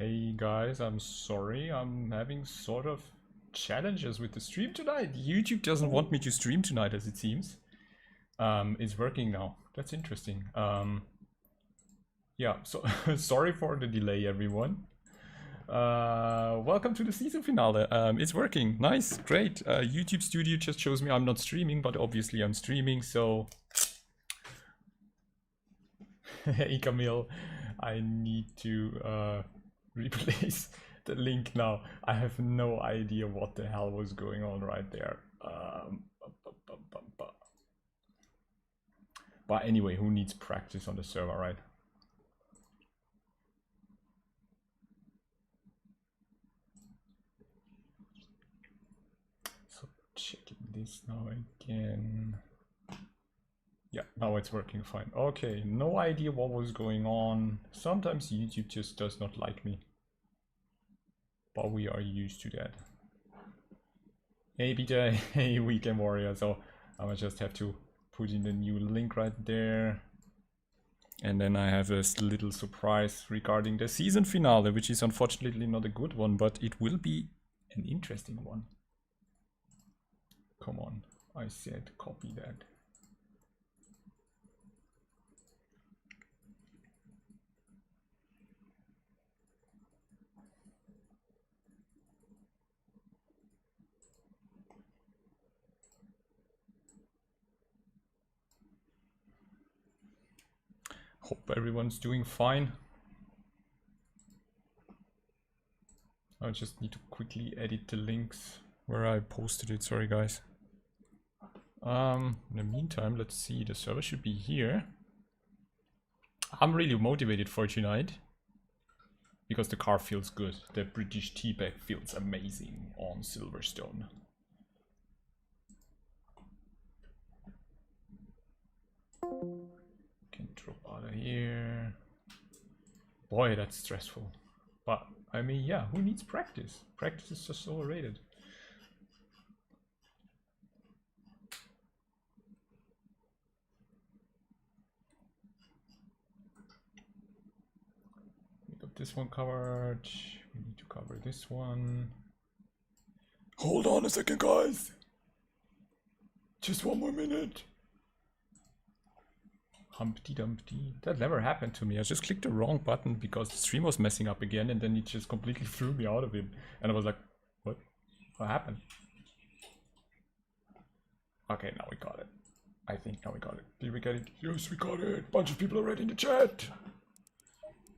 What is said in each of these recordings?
Hey guys, I'm sorry, I'm having sort of challenges with the stream tonight. YouTube doesn't want me to stream tonight, as it seems. It's working now. That's interesting. Yeah, so sorry for the delay, everyone. Welcome to the season finale. It's working. Nice, great. YouTube Studio just shows me I'm not streaming, but obviously I'm streaming, so... Hey Camille, I need to replace the link now. I have no idea what the hell was going on right there. But anyway, who needs practice on the server, right? So checking this now again. Yeah, now it's working fine. Okay, no idea what was going on. Sometimes YouTube just does not like me. But we are used to that. Hey Peter, hey Weekend Warrior. So I will just have to put in the new link right there. And then I have a little surprise regarding the season finale, which is unfortunately not a good one, but it will be an interesting one. Come on, I said copy that. Hope everyone's doing fine. I just need to quickly edit the links where I posted it. Sorry, guys. In the meantime, let's see. The server should be here. I'm really motivated for tonight because the car feels good. The British T-Bag feels amazing on Silverstone. Can drop out of here. Boy, that's stressful. But I mean, yeah, who needs practice? Practice is just overrated. We got this one covered. We need to cover this one. Hold on a second, guys. Just one more minute. Humpty Dumpty. That never happened to me. I just clicked the wrong button because the stream was messing up again, and then it just completely threw me out of it. And I was like, what? What happened? Okay, now we got it. I think now we got it. Did we get it? Yes, we got it. Bunch of people already in the chat.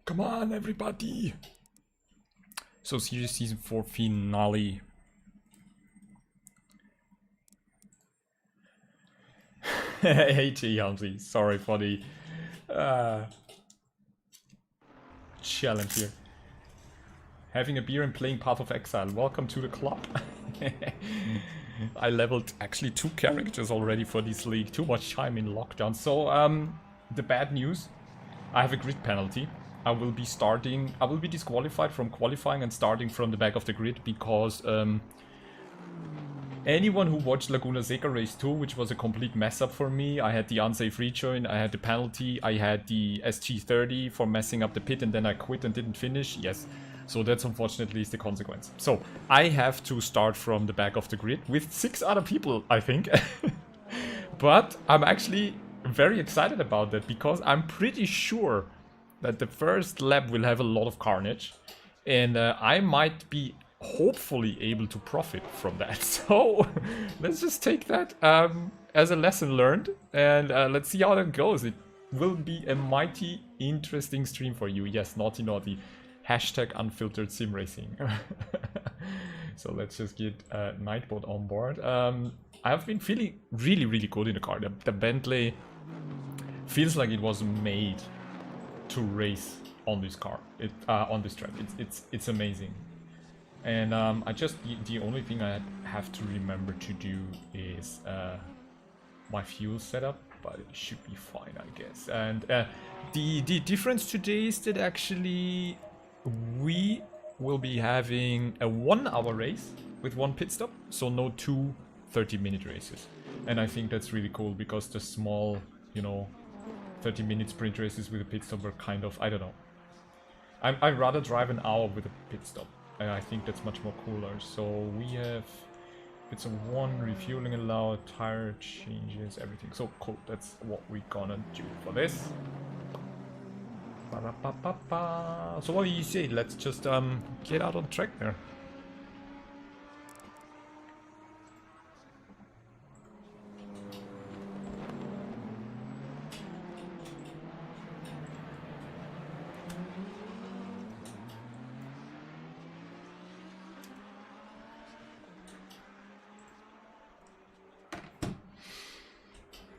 Come on, everybody. So, Series Season 4 finale. Hey T Humpty, sorry for the challenge here. Having a beer and playing Path of Exile. Welcome to the club. I leveled actually 2 characters already for this league. Too much time in lockdown. So the bad news, I have a grid penalty. I will be disqualified from qualifying and starting from the back of the grid because anyone who watched Laguna Seca Race 2, which was a complete mess up for me, I had the unsafe rejoin, I had the penalty, I had the SG30 for messing up the pit, and then I quit and didn't finish. Yes, so that's unfortunately is the consequence. So I have to start from the back of the grid with 6 other people, I think. But I'm actually very excited about that because I'm pretty sure that the first lap will have a lot of carnage, and I might be hopefully able to profit from that. So let's just take that as a lesson learned, and let's see how that goes. It will be a mighty interesting stream for you. Yes, naughty naughty. Hashtag unfiltered sim racing. So let's just get Nightbot on board. I have been feeling really good in the car. The Bentley feels like it was made to race on this car. On this track. It's amazing. And I just, the only thing I have to remember to do is my fuel setup, but it should be fine, I guess. And the difference today is that actually we will be having a 1-hour race with 1 pit stop, so no 2 30-minute races. And I think that's really cool because the small, 30-minute sprint races with a pit stop were kind of, I don't know. I'd rather drive an hour with a pit stop. And I think that's much more cooler. So we have bits of 1, refueling allowed, tire changes, everything. So cool, that's what we're gonna do for this. Ba-da-ba-ba-ba. So what do you say? Let's just get out on track there.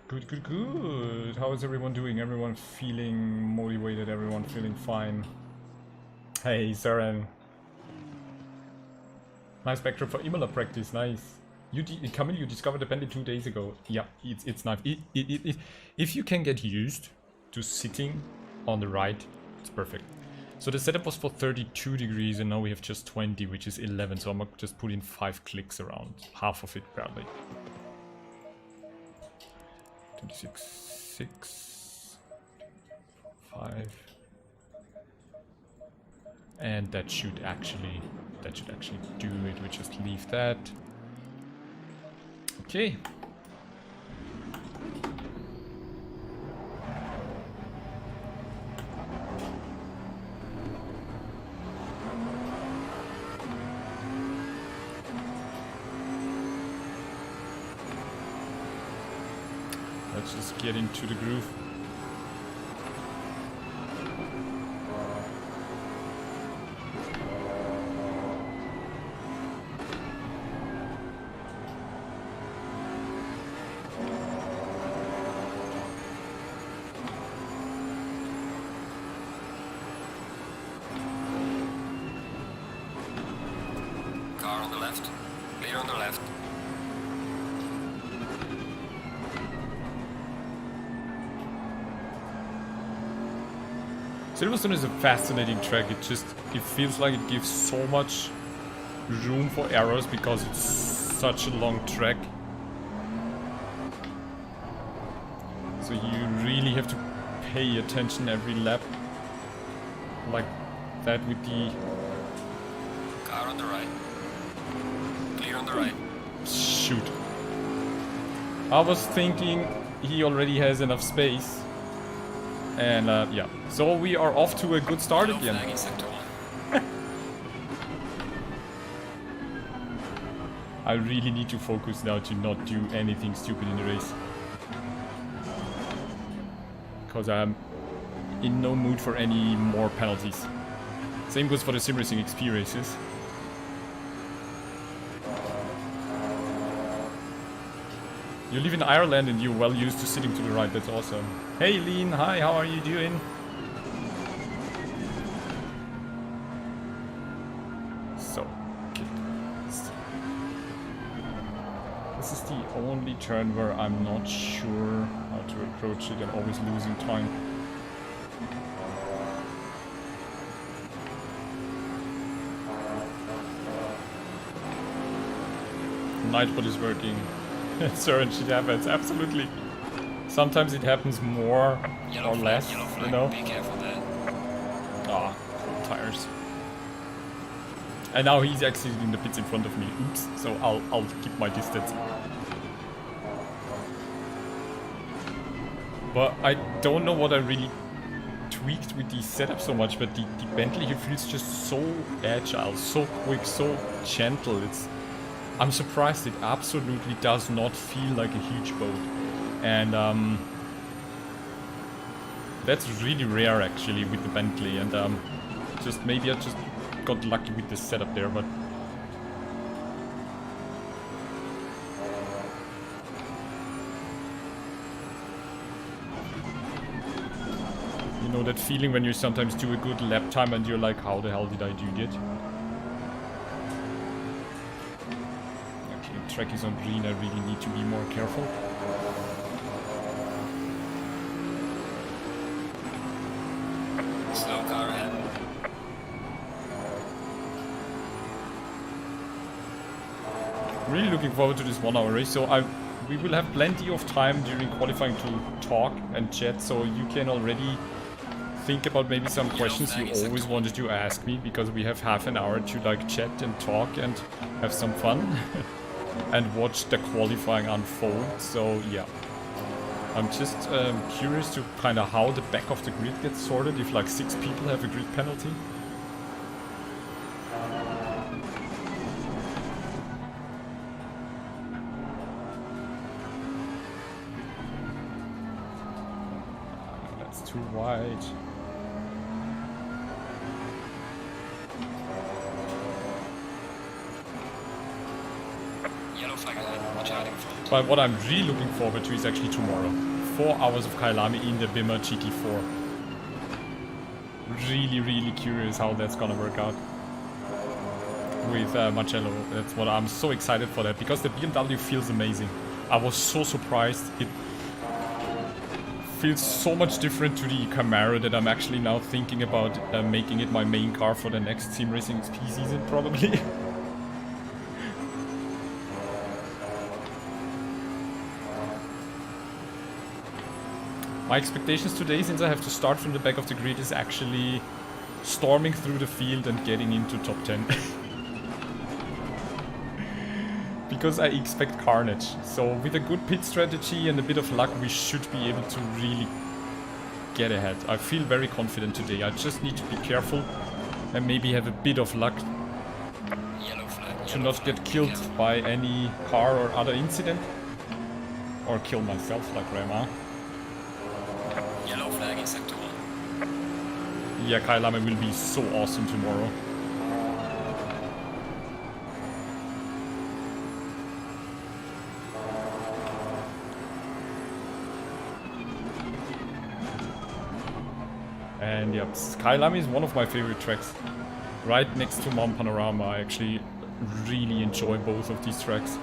Good, good, good. How is everyone doing? Everyone feeling motivated? Everyone feeling fine? Hey, Saren. Nice backdrop for Imola practice. Nice. Camille, you discovered the bandit 2 days ago. Yeah, it's nice. If you can get used to sitting on the right, it's perfect. So the setup was for 32 degrees and now we have just 20, which is 11. So I'm gonna just put in 5 clicks around. Half of it, probably. 26, 6, 5, and that should actually do it. We just leave that. Okay. Let's just get into the groove. Car on the left. Clear on the left. Silverstone is a fascinating track. It feels like it gives so much room for errors because it's such a long track. So you really have to pay attention every lap. Like that with the... Car on the right. Clear on the right. Shoot. I was thinking he already has enough space. And yeah, so we are off to a good start again. I really need to focus now to not do anything stupid in the race. Because I'm in no mood for any more penalties. Same goes for the Simracing XP races. You live in Ireland and you're well used to sitting to the right, that's awesome. Hey Lean, hi, how are you doing? So, this is the only turn where I'm not sure how to approach it and always losing time. Nightbot is working. Certain shit happens, absolutely. Sometimes it happens more Yellow or flag, less, yellow flag. you know? Be careful there. Ah, tires. And now he's exiting in the pits in front of me. Oops. So I'll keep my distance. But I don't know what I really tweaked with the setup so much, but the Bentley here feels just so agile, so quick, so gentle. I'm surprised it absolutely does not feel like a huge boat. And that's really rare actually with the Bentley. And maybe I just got lucky with the setup there, but you know that feeling when you sometimes do a good lap time and you're like, how the hell did I do that? Track is on green, I really need to be more careful. Slow car ahead. Really looking forward to this 1 hour race. So we will have plenty of time during qualifying to talk and chat, so you can already think about maybe some questions you always wanted to ask me, because we have half an hour to like chat and talk and have some fun and watch the qualifying unfold. So yeah, I'm just curious to kind of how the back of the grid gets sorted, if like 6 people have a grid penalty. Too wide. Yellow flag ahead. Watch out in front. But what I'm really looking forward to is actually tomorrow. 4 hours of Kailami in the Bimmer GT4. Really curious how that's gonna work out with Marcello. That's what I'm so excited for, that, because the BMW feels amazing. I was so surprised. It feels so much different to the Camaro that I'm actually now thinking about making it my main car for the next Simracing XP season, probably. My expectations today, since I have to start from the back of the grid, is actually storming through the field and getting into top 10. Because I expect carnage. So with a good pit strategy and a bit of luck, we should be able to really get ahead. I feel very confident today. I just need to be careful and maybe have a bit of luck to not get killed by any car or other incident, or kill myself like Rema. Yellow flag in sector 1. Yeah, Kailame will be so awesome tomorrow. And yeah, Skylime is one of my favorite tracks. Right next to Mount Panorama, I actually really enjoy both of these tracks.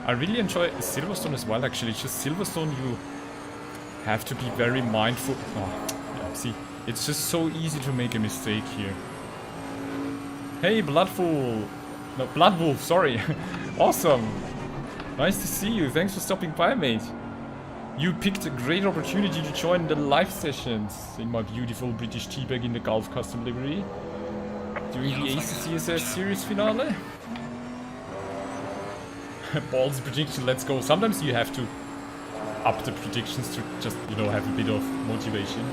I really enjoy Silverstone as well, actually. It's just Silverstone, you have to be very mindful. Oh, yeah, see, it's just so easy to make a mistake here. Hey, Bloodwolf, sorry. Awesome. Nice to see you. Thanks for stopping by, mate. You picked a great opportunity to join the live sessions in my beautiful British teabag in the Gulf custom livery during the ACCSS series finale. Balls prediction, let's go. Sometimes you have to up the predictions to just, you know, have a bit of motivation.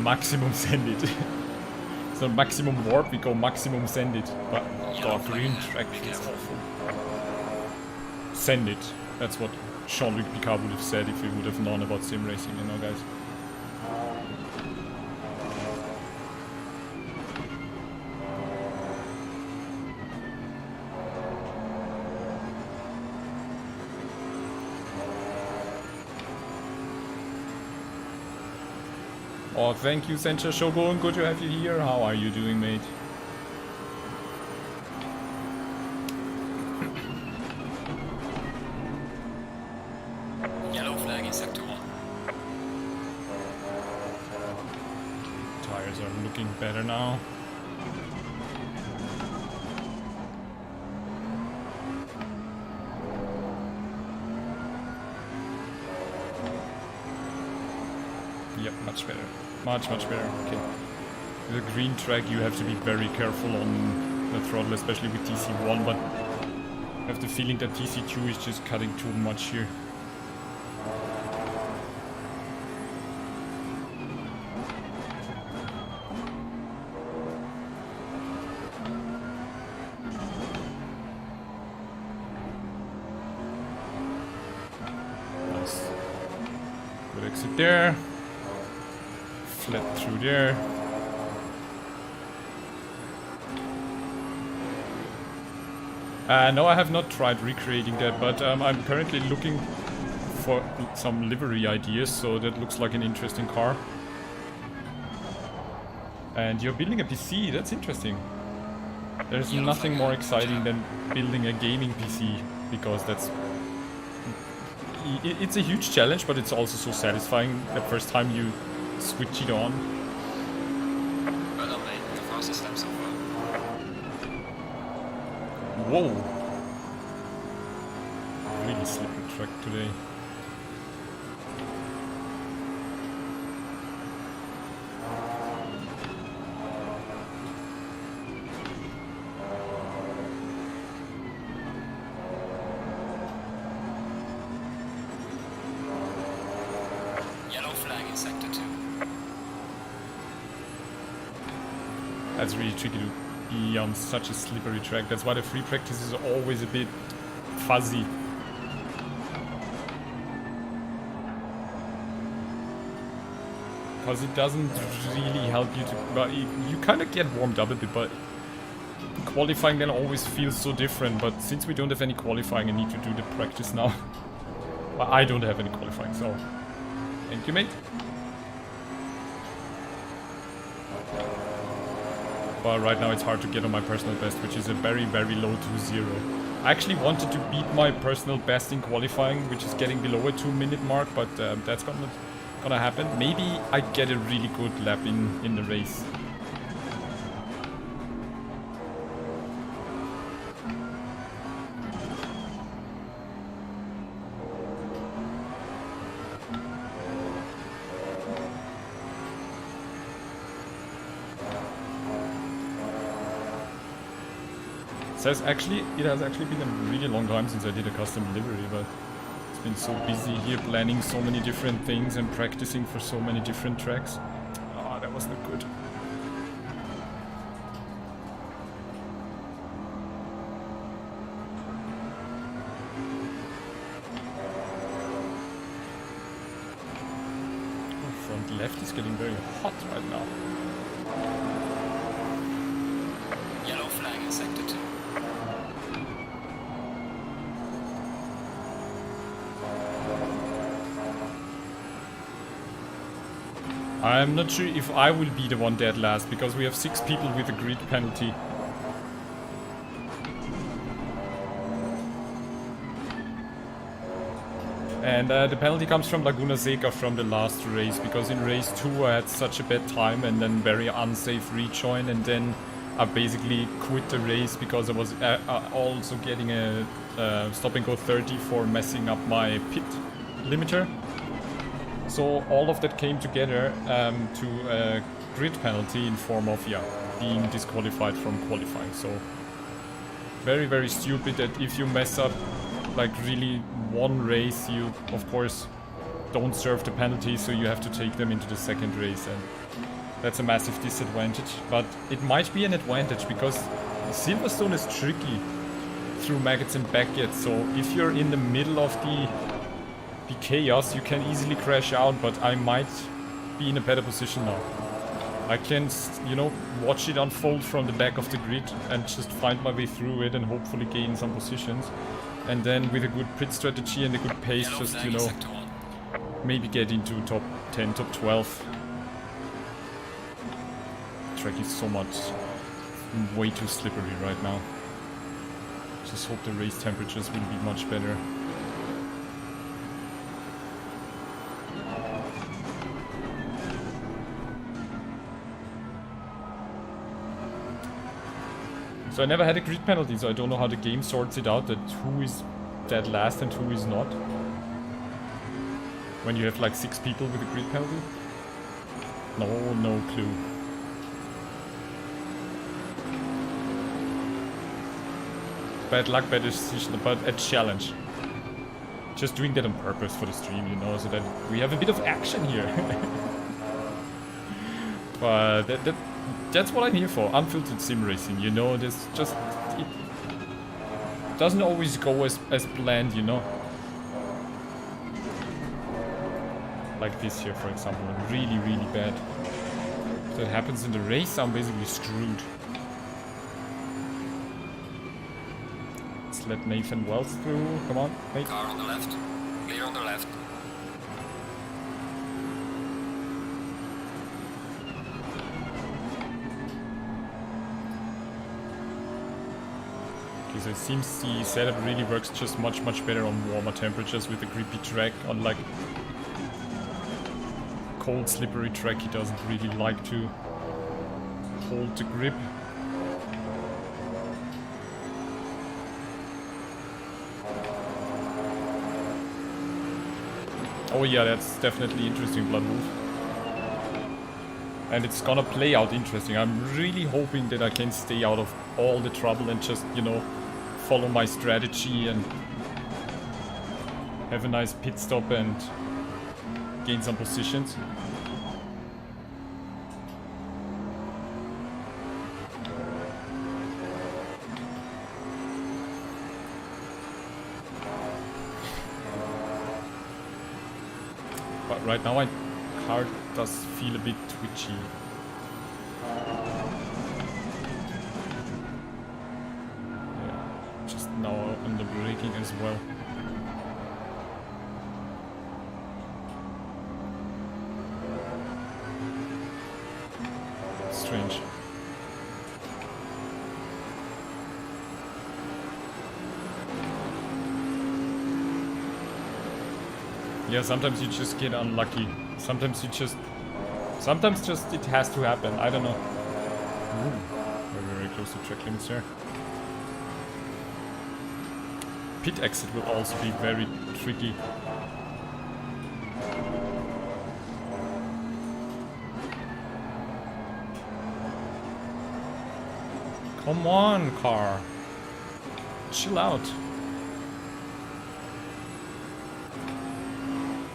Maximum send it. So maximum warp, we go maximum send it. But the green track is awful. Send it. That's what Jean-Luc Picard would have said if he would have known about sim racing, you know, guys. Oh, thank you, Sencha Shogun. Good to have you here. How are you doing, mate? Yellow flag in sector 1. Tires are looking better now. Yep, much better. Much better. Okay. With a green track, you have to be very careful on the throttle, especially with TC1, but I have the feeling that TC2 is just cutting too much here. Nice. Good exit there. Flat through there. No, I have not tried recreating that, but I'm currently looking for some livery ideas, so that looks like an interesting car. And you're building a PC, that's interesting. There's nothing more exciting than building a gaming PC, because that's... It's a huge challenge, but it's also so satisfying the first time you switch it on. Well done, mate. The fastest lap so far. Whoa! Really slippery track today. sector 2. That's really tricky to be on such a slippery track. That's why the free practice is always a bit fuzzy. Because it doesn't really help you to... Well, you kind of get warmed up a bit, but qualifying then always feels so different. But since we don't have any qualifying, I need to do the practice now. Well, I don't have any qualifying, so... Thank you, mate. But right now it's hard to get on my personal best, which is a very, very low 2-0. I actually wanted to beat my personal best in qualifying, which is getting below a 2-minute mark, but that's not gonna happen. Maybe I get a really good lap in the race. It has actually been a really long time since I did a custom livery, but it's been so busy here planning so many different things and practicing for so many different tracks. Ah, that was not good. Oh, front left is getting very hot right now. Yellow flag in sector 2. I'm not sure if I will be the one dead last, because we have 6 people with a grid penalty. And the penalty comes from Laguna Seca from the last race, because in race 2 I had such a bad time and then very unsafe rejoin, and then I basically quit the race because I was also getting a stop and go 30 for messing up my pit limiter. So all of that came together to a grid penalty in form of, yeah, being disqualified from qualifying. So very, very stupid that if you mess up like really one race, you of course don't serve the penalty, so you have to take them into the second race, and that's a massive disadvantage. But it might be an advantage because Silverstone is tricky through maggots and backgates, so if you're in the middle of the chaos, you can easily crash out, but I might be in a better position now. I can, you know, watch it unfold from the back of the grid and just find my way through it and hopefully gain some positions. And then with a good pit strategy and a good pace, just, you know, maybe get into top 10, top 12. The track is so much, way too slippery right now. Just hope the race temperatures will be much better. So I never had a grid penalty, so I don't know how the game sorts it out, that who is dead last and who is not. When you have like 6 people with a grid penalty? No clue. Bad luck, bad decision, but a challenge. Just doing that on purpose for the stream, you know, so that we have a bit of action here. But that's what I'm here for, unfiltered sim racing, you know, this just, it doesn't always go as planned, you know. Like this here, for example, really, really bad. If that happens in the race, I'm basically screwed. Let's let Nathan Wells through, come on, Nate. Car on the left, clear on the left. So it seems the setup really works just much better on warmer temperatures with the grippy track. On like cold slippery track, he doesn't really like to hold the grip. Oh yeah, that's definitely interesting, Blood Wolf. And it's gonna play out interesting. I'm really hoping that I can stay out of all the trouble and just, you know, follow my strategy and have a nice pit stop and gain some positions. right now my car does feel a bit twitchy. Yeah, just now on the braking as well. Strange. Yeah, sometimes you just get unlucky. Sometimes just it has to happen. I don't know. Ooh, we're very close to track limits there. Pit exit will also be very tricky. Come on, car. Chill out.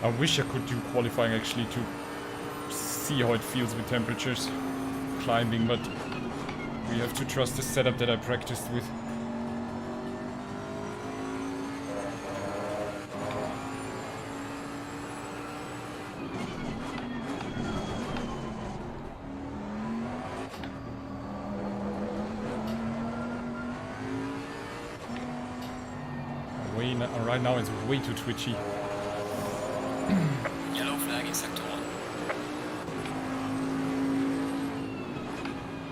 I wish I could do qualifying actually to see how it feels with temperatures climbing, but we have to trust the setup that I practiced with. Right now it's way too twitchy. Yellow flag in sector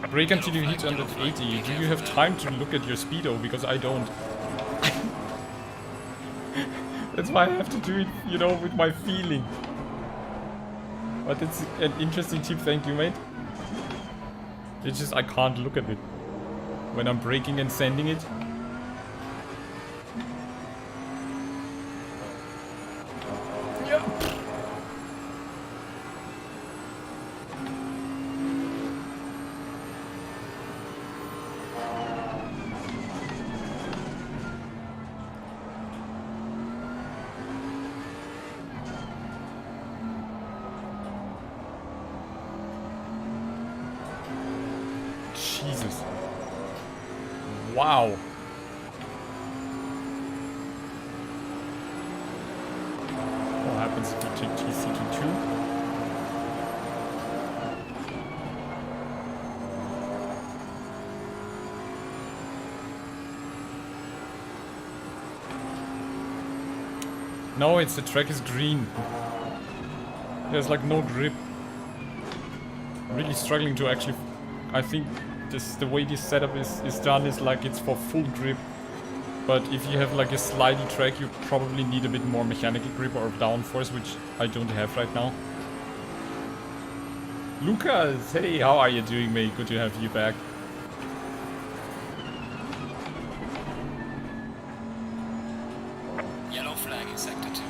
1. Brake until you hit 180. Do you have time to look at your speedo? Because I don't. That's why I have to do it, you know, with my feeling. But it's an interesting tip, thank you, mate. It's just I can't look at it when I'm braking and sending it. Jesus. Wow. What happens if you take TCT2? No, it's the track is green. There's like no grip. Really struggling to actually... I think the way this setup is done is like it's for full grip. But if you have like a slidey track, you probably need a bit more mechanical grip or downforce, which I don't have right now. Lucas, hey, how are you doing, mate? Good to have you back. Yellow flag in sector 2.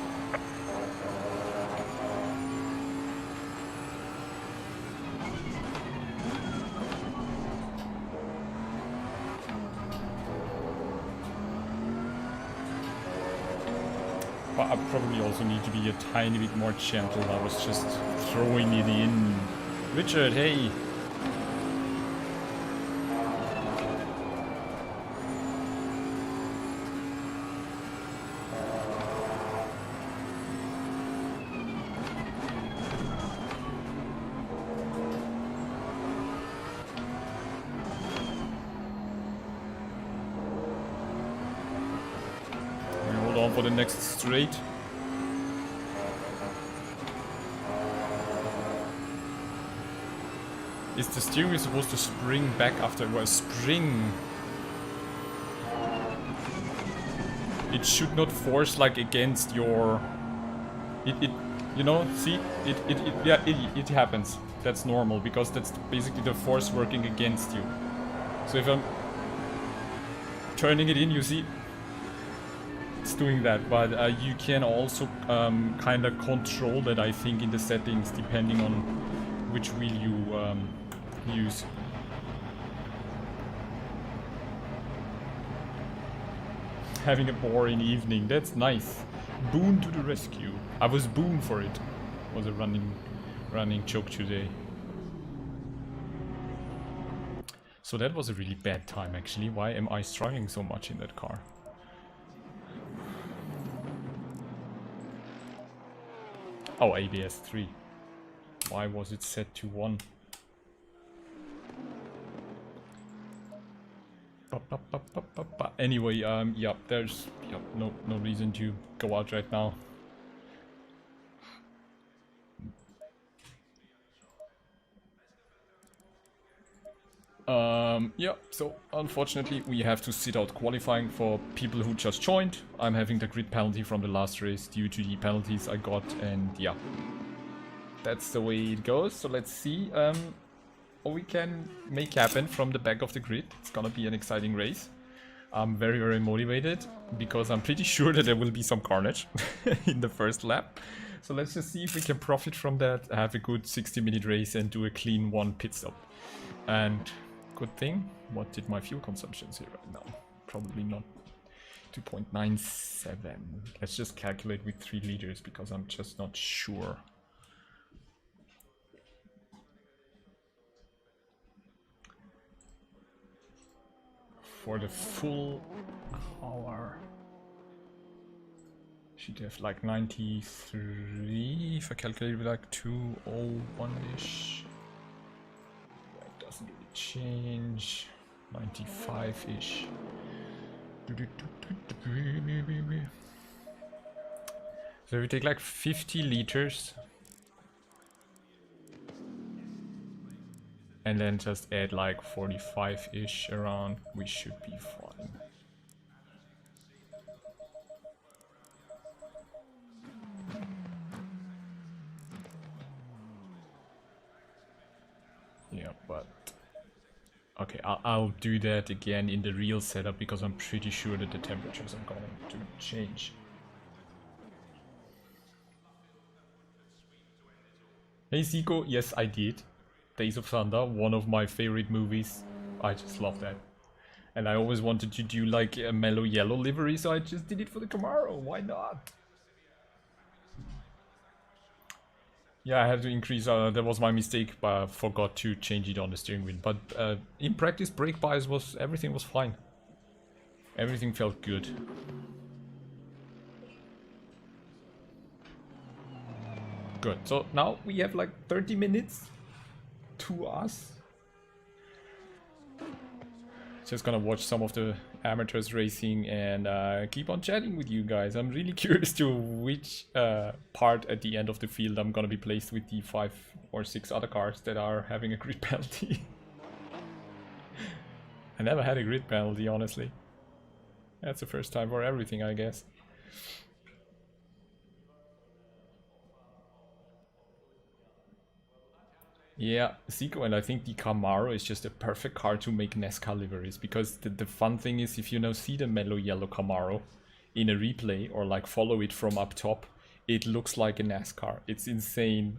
But I probably also need to be a tiny bit more gentle. I was just throwing it in. Richard, hey! For the next straight. Is the steering wheel supposed to spring back after a spring? It should not force like against your... It you know, see? It happens. That's normal because that's basically the force working against you. So if I'm turning it in, you see? It's doing that, but you can also kind of control that, I think, in the settings, depending on which wheel you use. Having a boring evening, that's nice. Boon to the rescue. I was boon for it. Was a running joke today. So that was a really bad time, actually. Why am I struggling so much in that car? Oh, ABS 3. Why was it set to 1? Anyway, yeah, there's no reason to go out right now. Yeah, so unfortunately we have to sit out qualifying for people who just joined. I'm having the grid penalty from the last race due to the penalties I got, and yeah, that's the way it goes. So let's see what we can make happen from the back of the grid. It's gonna be an exciting race. I'm very motivated because I'm pretty sure that there will be some carnage in the first lap. So let's just see if we can profit from that, have a good 60-minute race and do a clean 1 pit stop. And good thing, what did my fuel consumption say right now? Probably not 2.97. Let's just calculate with 3 liters because I'm just not sure. For the full hour, should have like 93 if I calculate with like 201-ish. That doesn't really change. 95-ish. So if we take like 50 liters and then just add like 45-ish around, we should be fine. Yeah, but okay, I'll do that again in the real setup because I'm pretty sure that the temperatures are going to change. Hey Zico, yes I did. Days of Thunder, one of my favorite movies. I just love that. And I always wanted to do like a mellow yellow livery, so I just did it for the Camaro. Why not? Yeah, I had to increase, that was my mistake, but I forgot to change it on the steering wheel. But in practice, brake bias everything was fine. Everything felt good. Good, so now we have like 30 minutes to us. Just gonna watch some of the amateurs racing and keep on chatting with you guys. I'm really curious to which part at the end of the field I'm gonna be placed with the 5 or 6 other cars that are having a grid penalty. I never had a grid penalty, honestly. That's the first time for everything, I guess. Yeah, Zico, and I think the Camaro is just a perfect car to make NASCAR liveries, because the fun thing is, if you now see the mellow yellow Camaro in a replay or like follow it from up top, it looks like a NASCAR. It's insane.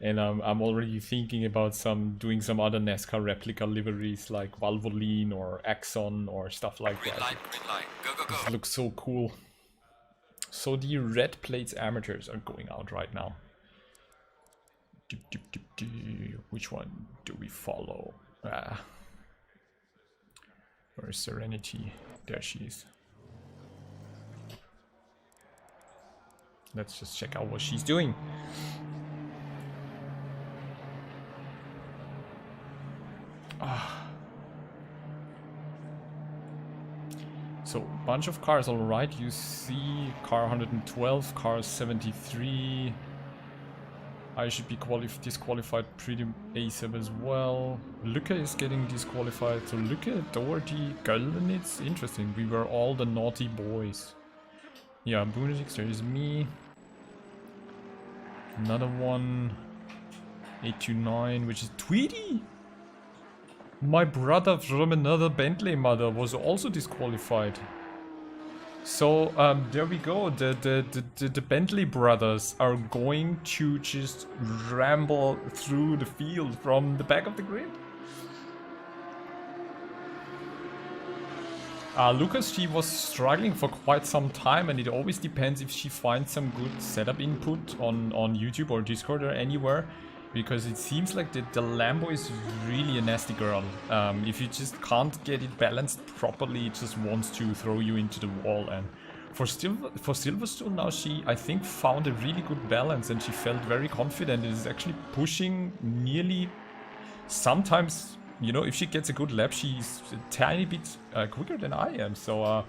And I'm already thinking about doing some other NASCAR replica liveries like Valvoline or Axon or stuff like that. Green light. Go. It looks so cool. So the red plates amateurs are going out right now. Which one do we follow? Where's Serenity? There she is. Let's just check out what she's doing. So, bunch of cars, alright. You see car 112, car 73. I should be disqualified pretty ASAP as well. Luca is getting disqualified. So Luca, Doherty, Göldenitz. Interesting. We were all the naughty boys. Yeah, Boonix, there is me. Another one. 829, which is Tweety. My brother from another Bentley mother was also disqualified. So there we go. The Bentley brothers are going to just ramble through the field from the back of the grid. Lucas, she was struggling for quite some time, and it always depends if she finds some good setup input on YouTube or Discord or anywhere. Because it seems like the Lambo is really a nasty girl. If you just can't get it balanced properly, it just wants to throw you into the wall. And For Silverstone now, she, I think, found a really good balance and she felt very confident and is actually pushing nearly, sometimes, you know, if she gets a good lap, she's a tiny bit quicker than I am, so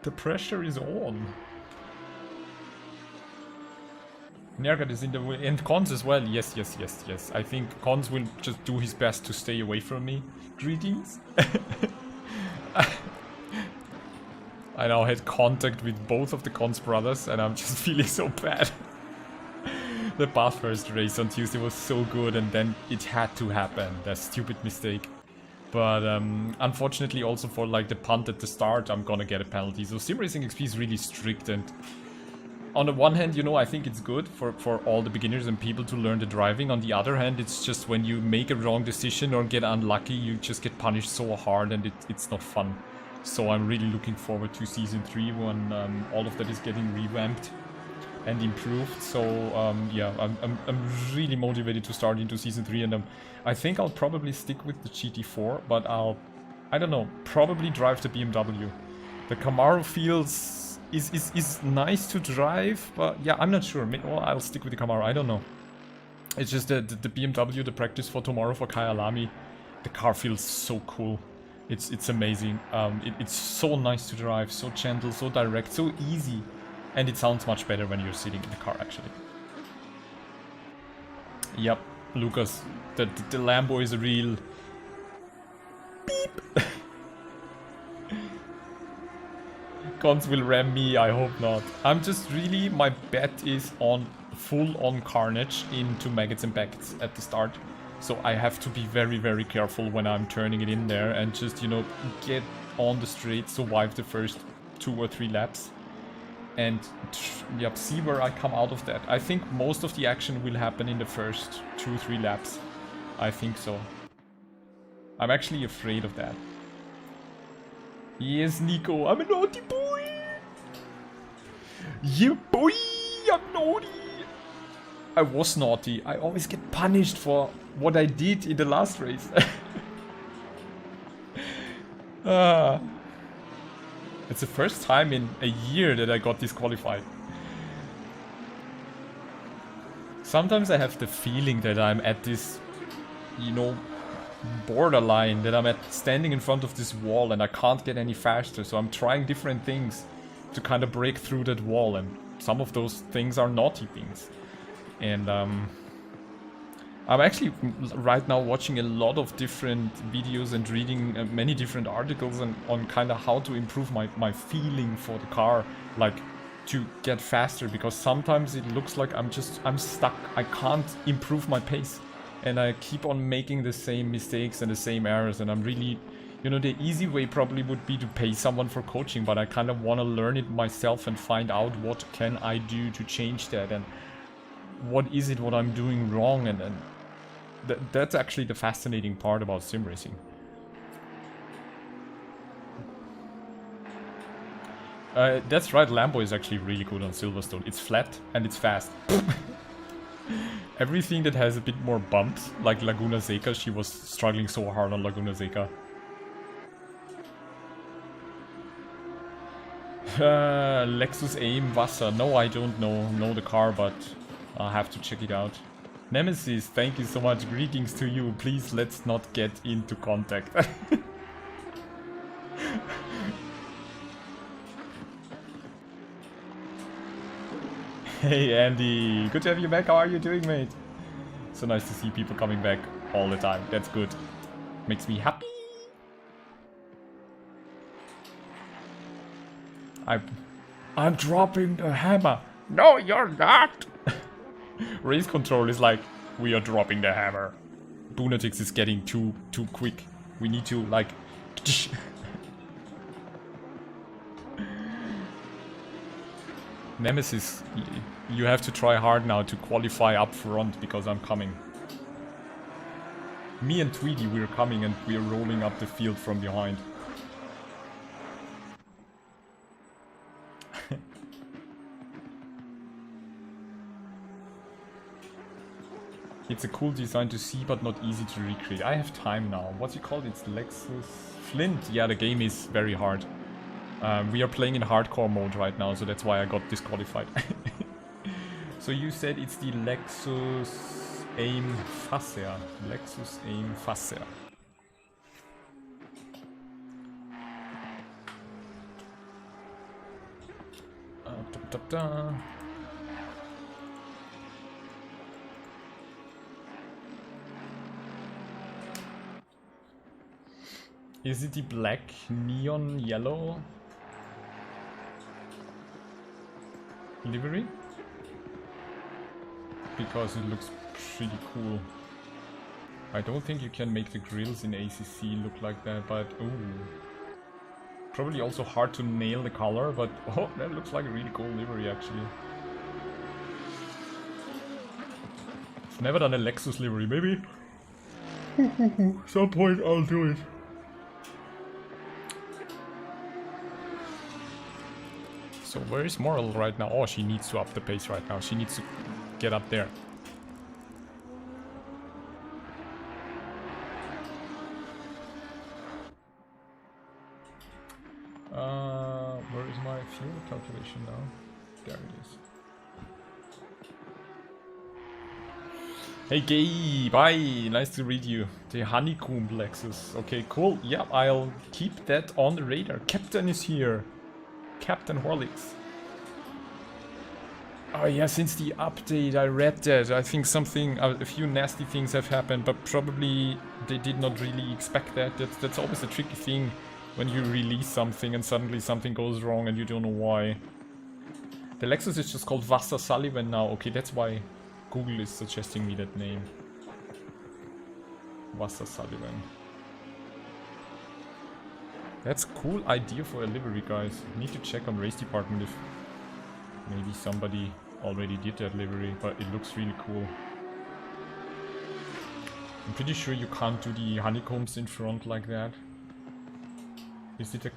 the pressure is on. Nergat is in the way, and Cons as well, yes. I think Cons will just do his best to stay away from me. Greetings. I now had contact with both of the Cons brothers and I'm just feeling so bad. The Bathurst race on Tuesday was so good and then it had to happen. That stupid mistake. But unfortunately also for like the punt at the start I'm gonna get a penalty. So Simracing XP is really strict, and on the one hand, you know, I think it's good for all the beginners and people to learn the driving. On the other hand, it's just when you make a wrong decision or get unlucky, you just get punished so hard and it's not fun. So I'm really looking forward to Season 3 when all of that is getting revamped and improved. So yeah, I'm really motivated to start into Season 3, and I think I'll probably stick with the GT4, but I don't know, probably drive the BMW. The Camaro feels is nice to drive, but yeah, I'm not sure. Well, I'll stick with the Camaro, I don't know. It's just the BMW, the practice for tomorrow for Kyalami, the car feels so cool. It's amazing. It's so nice to drive, so gentle, so direct, so easy. And it sounds much better when you're sitting in the car, actually. Yep, Lucas, the Lambo is a real... beep! Cons will ram me, I hope not. I'm just really, my bet is on full-on carnage into maggots and packets at the start. So I have to be very, very careful when I'm turning it in there and just, you know, get on the straight, survive the first 2 or 3 laps. And, yep, see where I come out of that. I think most of the action will happen in the first 2 or 3 laps. I think so. I'm actually afraid of that. Yes, Nico, I'm a naughty boy! Yeah, boy! I'm naughty! I was naughty. I always get punished for what I did in the last race. It's the first time in a year that I got disqualified. Sometimes I have the feeling that I'm at this, you know, borderline, that I'm standing in front of this wall and I can't get any faster, so I'm trying different things to kind of break through that wall, and some of those things are naughty things. And I'm actually right now watching a lot of different videos and reading many different articles on kind of how to improve my feeling for the car, like to get faster, because sometimes it looks like I'm stuck. I can't improve my pace and I keep on making the same mistakes and the same errors, and I'm really, you know, the easy way probably would be to pay someone for coaching, but I kind of want to learn it myself and find out what can I do to change that, and what is it what I'm doing wrong, and that's actually the fascinating part about sim racing. That's right, Lambo is actually really good on Silverstone. It's flat and it's fast. Everything that has a bit more bumps, like Laguna Seca, she was struggling so hard on Laguna Seca. Lexus Aim Wasser. No, I don't know the car, but I'll have to check it out. Nemesis, thank you so much. Greetings to you. Please, let's not get into contact. Hey, Andy. Good to have you back. How are you doing, mate? So nice to see people coming back all the time. That's good. Makes me happy. I'm dropping the hammer. No, you're not. Race control is like, we are dropping the hammer. Bunatix is getting too quick. We need to like... Nemesis, you have to try hard now to qualify up front, because I'm coming. Me and Tweedy, we're coming and we're rolling up the field from behind. It's a cool design to see, but not easy to recreate. I have time now. What's it called? It's Lexus Flint. Yeah, the game is very hard. We are playing in hardcore mode right now, so that's why I got disqualified. So you said it's the Lexus Aim Facer. Lexus Aim Facer. Is it the black neon yellow livery? Because it looks pretty cool. I don't think you can make the grills in ACC look like that, but ooh. Probably also hard to nail the color, but oh, that looks like a really cool livery actually. I've never done a Lexus livery, maybe some point I'll do it. So where is Moral right now? Oh, she needs to up the pace right now. She needs to get up there. Where is my fuel calculation now? There it is. Hey Gay, bye! Nice to read you. The honeycomb Lexus. Okay, cool. Yeah, I'll keep that on the radar. Captain is here. Captain Horlicks. Oh yeah, since the update I read that. I think a few nasty things have happened, but probably they did not really expect that. That's always a tricky thing when you release something and suddenly something goes wrong and you don't know why. The Lexus is just called Wasser Sullivan now. Okay, that's why Google is suggesting me that name. Wasser Sullivan. That's a cool idea for a livery, guys. Need to check on race department if maybe somebody already did that livery, but it looks really cool. I'm pretty sure you can't do the honeycombs in front like that. Is it a...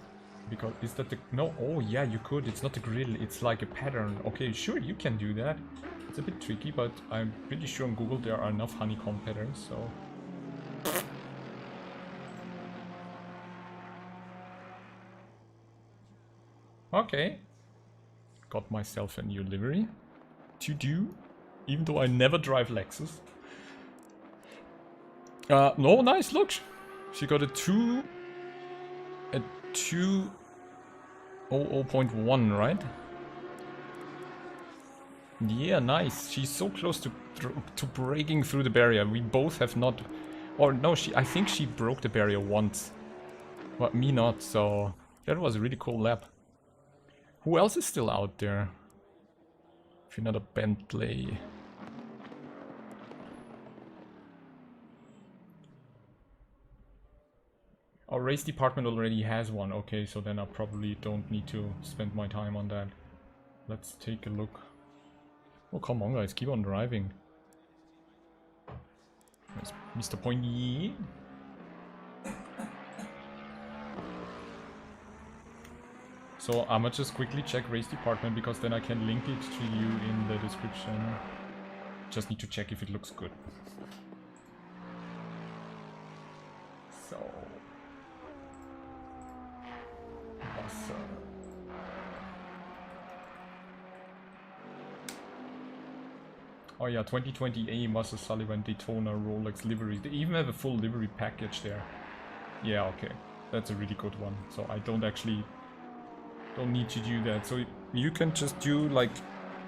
because... is that the... no, oh yeah, you could. It's not a grill, it's like a pattern. Okay, sure, you can do that. It's a bit tricky, but I'm pretty sure on Google there are enough honeycomb patterns, so... Okay. Got myself a new livery to do, even though I never drive Lexus. No, nice, look. She got a 200.1, right? Yeah, nice. She's so close to breaking through the barrier. We both have not... or no, I think she broke the barrier once. But me not, so... that was a really cool lap. Who else is still out there? If you're not a Bentley. Our race department already has one. Okay, so then I probably don't need to spend my time on that. Let's take a look. Oh, come on guys, keep on driving. There's Mr. Poigny. So I'ma just quickly check race department because then I can link it to you in the description. Just need to check if it looks good. So... oh yeah, 2020 AIM, Wasser Sullivan, Daytona, Rolex liveries. They even have a full livery package there. Yeah, okay. That's a really good one. So I don't need to do that. So you can just do like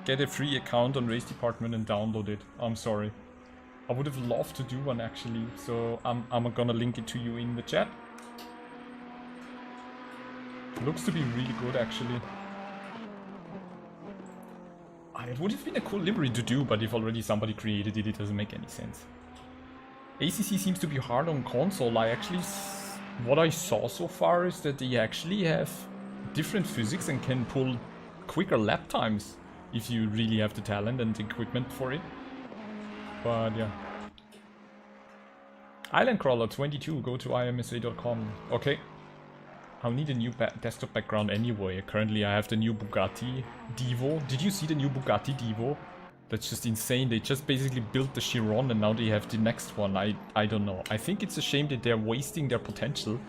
get a free account on race department and download it. I'm sorry. I would have loved to do one actually. So I'm gonna link it to you in the chat. Looks to be really good actually. It would have been a cool livery to do, but if already somebody created it, it doesn't make any sense. ACC seems to be hard on console. What I saw so far is that they actually have different physics and can pull quicker lap times if you really have the talent and the equipment for it. But yeah. Island Crawler 22, go to imsa.com. Okay. I'll need a new desktop background anyway. Currently I have the new Bugatti Divo. Did you see the new Bugatti Divo? That's just insane. They just basically built the Chiron and now they have the next one. I don't know. I think it's a shame that they're wasting their potential.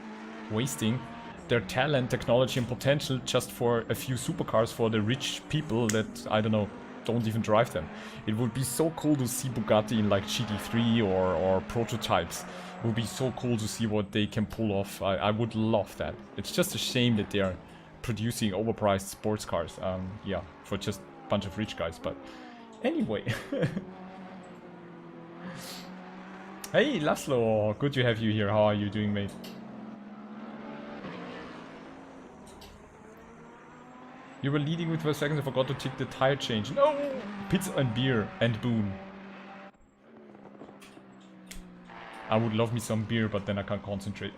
their talent, technology and potential just for a few supercars for the rich people that, I don't know, don't even drive them. It would be so cool to see Bugatti in like GT3 or prototypes. It would be so cool to see what they can pull off. I would love that. It's just a shame that they are producing overpriced sports cars. Yeah, for just a bunch of rich guys. But anyway. Hey Laszlo, good to have you here. How are you doing, mate? You were leading with 12 seconds and forgot to tick the tire change. No! Pizza and beer and boon. I would love me some beer, but then I can't concentrate.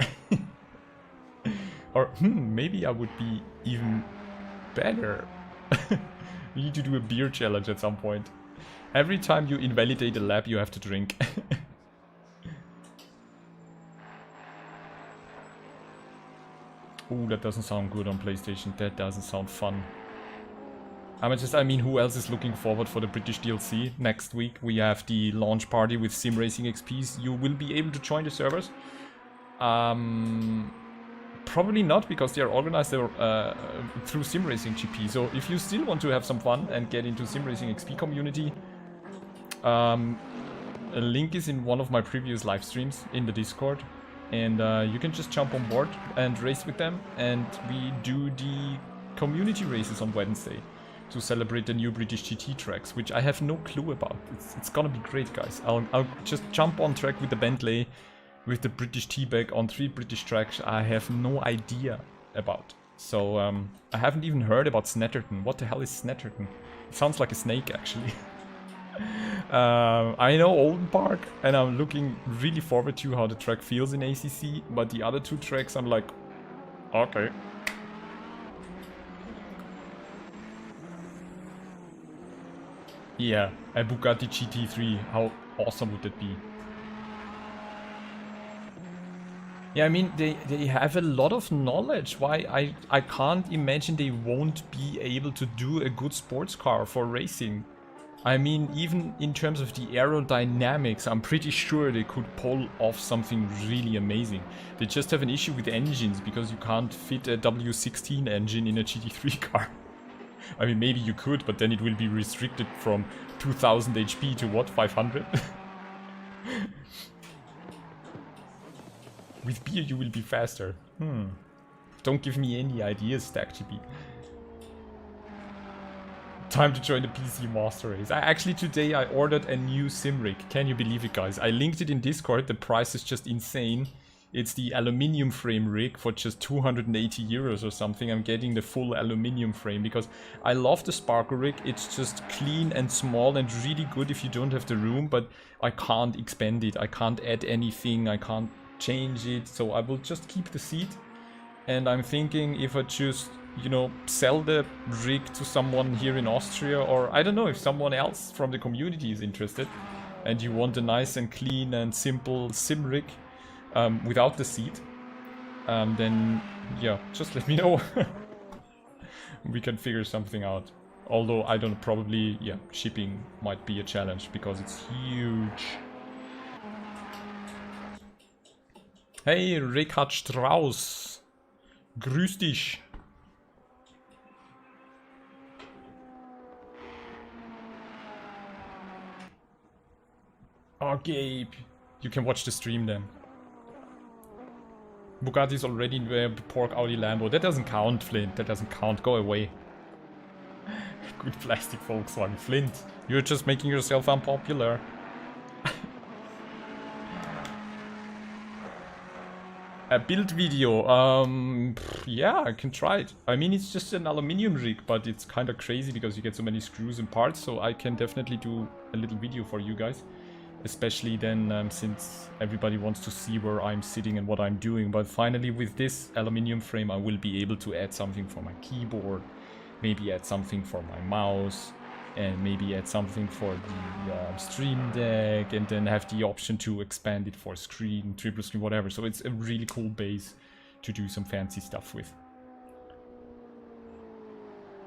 Or, maybe I would be even better. We need to do a beer challenge at some point. Every time you invalidate a lap, you have to drink. Ooh, that doesn't sound good on PlayStation. That doesn't sound fun. I mean, who else is looking forward for the British DLC? Next week we have the launch party with Simracing XPs. You will be able to join the servers. Probably not, because they are organized through Simracing GP. So if you still want to have some fun and get into Simracing XP community, a link is in one of my previous live streams in the Discord. And you can just jump on board and race with them. And we do the community races on Wednesday to celebrate the new British GT tracks, which I have no clue about. It's gonna be great, guys. I'll just jump on track with the Bentley, with the British T-Bag on 3 British tracks I have no idea about. So I haven't even heard about Snetterton. What the hell is Snetterton? It sounds like a snake, actually. I know Oldham Park, and I'm looking really forward to how the track feels in ACC, but the other 2 tracks I'm like, okay. Yeah, a Bugatti GT3, how awesome would that be? Yeah, I mean, they have a lot of knowledge. Why I can't imagine they won't be able to do a good sports car for racing. I mean, even in terms of the aerodynamics, I'm pretty sure they could pull off something really amazing. They just have an issue with engines, because you can't fit a W16 engine in a GT3 car. I mean, maybe you could, but then it will be restricted from 2000 HP to what, 500? With beer you will be faster. Don't give me any ideas, StackGP. Time to join the PC Master Race. Actually, today I ordered a new sim rig. Can you believe it, guys? I linked it in Discord. The price is just insane. It's the aluminium frame rig for just 280 euros or something. I'm getting the full aluminium frame because I love the Sparko rig. It's just clean and small and really good if you don't have the room, but I can't expand it. I can't add anything. I can't change it. So I will just keep the seat. And I'm thinking if I just, you know, sell the rig to someone here in Austria, or I don't know, if someone else from the community is interested and you want a nice and clean and simple sim rig without the seat, then yeah, just let me know. We can figure something out. Although I don't, probably, yeah, shipping might be a challenge because it's huge. Hey, Richard Strauss. Grüß dich. Oh, Gabe. You can watch the stream then. Bugatti's already in the pork Audi Lambo. That doesn't count, Flint. That doesn't count. Go away. Good plastic Volkswagen. Flint, you're just making yourself unpopular. A build video. Yeah, I can try it. I mean, it's just an aluminium rig, but it's kind of crazy because you get so many screws and parts. So I can definitely do a little video for you guys. Especially then, since everybody wants to see where I'm sitting and what I'm doing. But finally, with this aluminium frame, I will be able to add something for my keyboard, maybe add something for my mouse, and maybe add something for the Stream Deck, and then have the option to expand it for screen, triple screen, whatever. So it's a really cool base to do some fancy stuff with.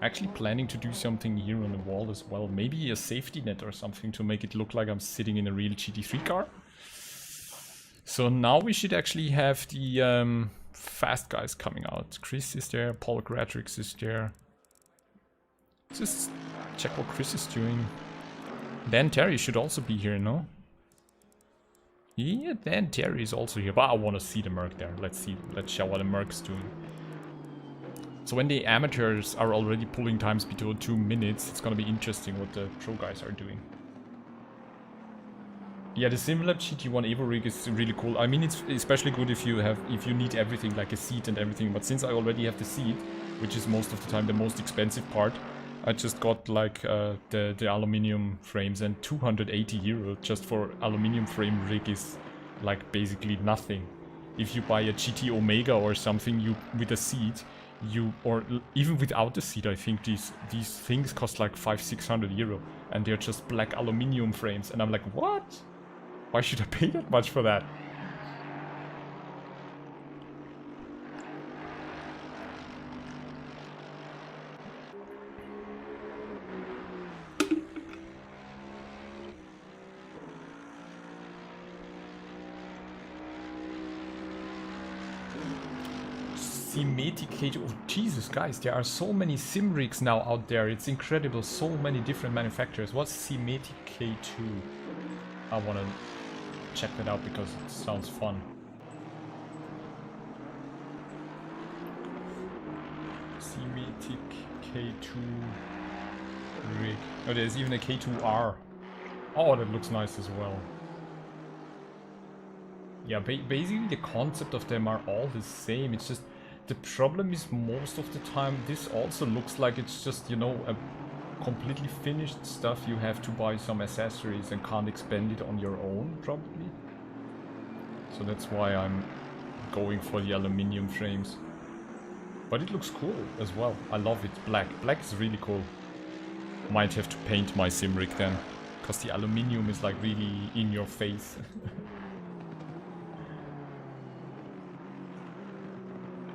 Actually planning to do something here on the wall as well. Maybe a safety net or something to make it look like I'm sitting in a real GT3 car. So now we should actually have the fast guys coming out. Chris is there, Paul Gratrix is there. Just check what Chris is doing. Dan Terry should also be here, no? Yeah, Dan Terry is also here, but I want to see the Merc there. Let's see, let's show what the Merc's doing. So when the amateurs are already pulling times below 2 minutes, it's gonna be interesting what the pro guys are doing. Yeah, the Simlab GT1 Evo rig is really cool. I mean, it's especially good if you need everything, like a seat and everything. But since I already have the seat, which is most of the time the most expensive part, I just got like the aluminium frames, and 280 euro just for aluminium frame rig is like basically nothing. If you buy a GT Omega or something, you with a seat, or even without the seat, I think these things cost like 500-600 euro, and they're just black aluminium frames, and I'm like, what? Why should I pay that much for that? Simetic K2. Oh, Jesus, guys, there are so many sim rigs now out there. It's incredible. So many different manufacturers. What's Simetic K2? I want to check that out because it sounds fun. Simetic K2 rig. Oh, there's even a K2R. Oh, that looks nice as well. Yeah, basically the concept of them are all the same. It's just the problem is most of the time this also looks like it's just, you know, a completely finished stuff. You have to buy some accessories and can't expand it on your own, probably. So that's why I'm going for the aluminium frames. But it looks cool as well. I love it. Black. Black is really cool. Might have to paint my sim rig then, because the aluminium is like really in your face.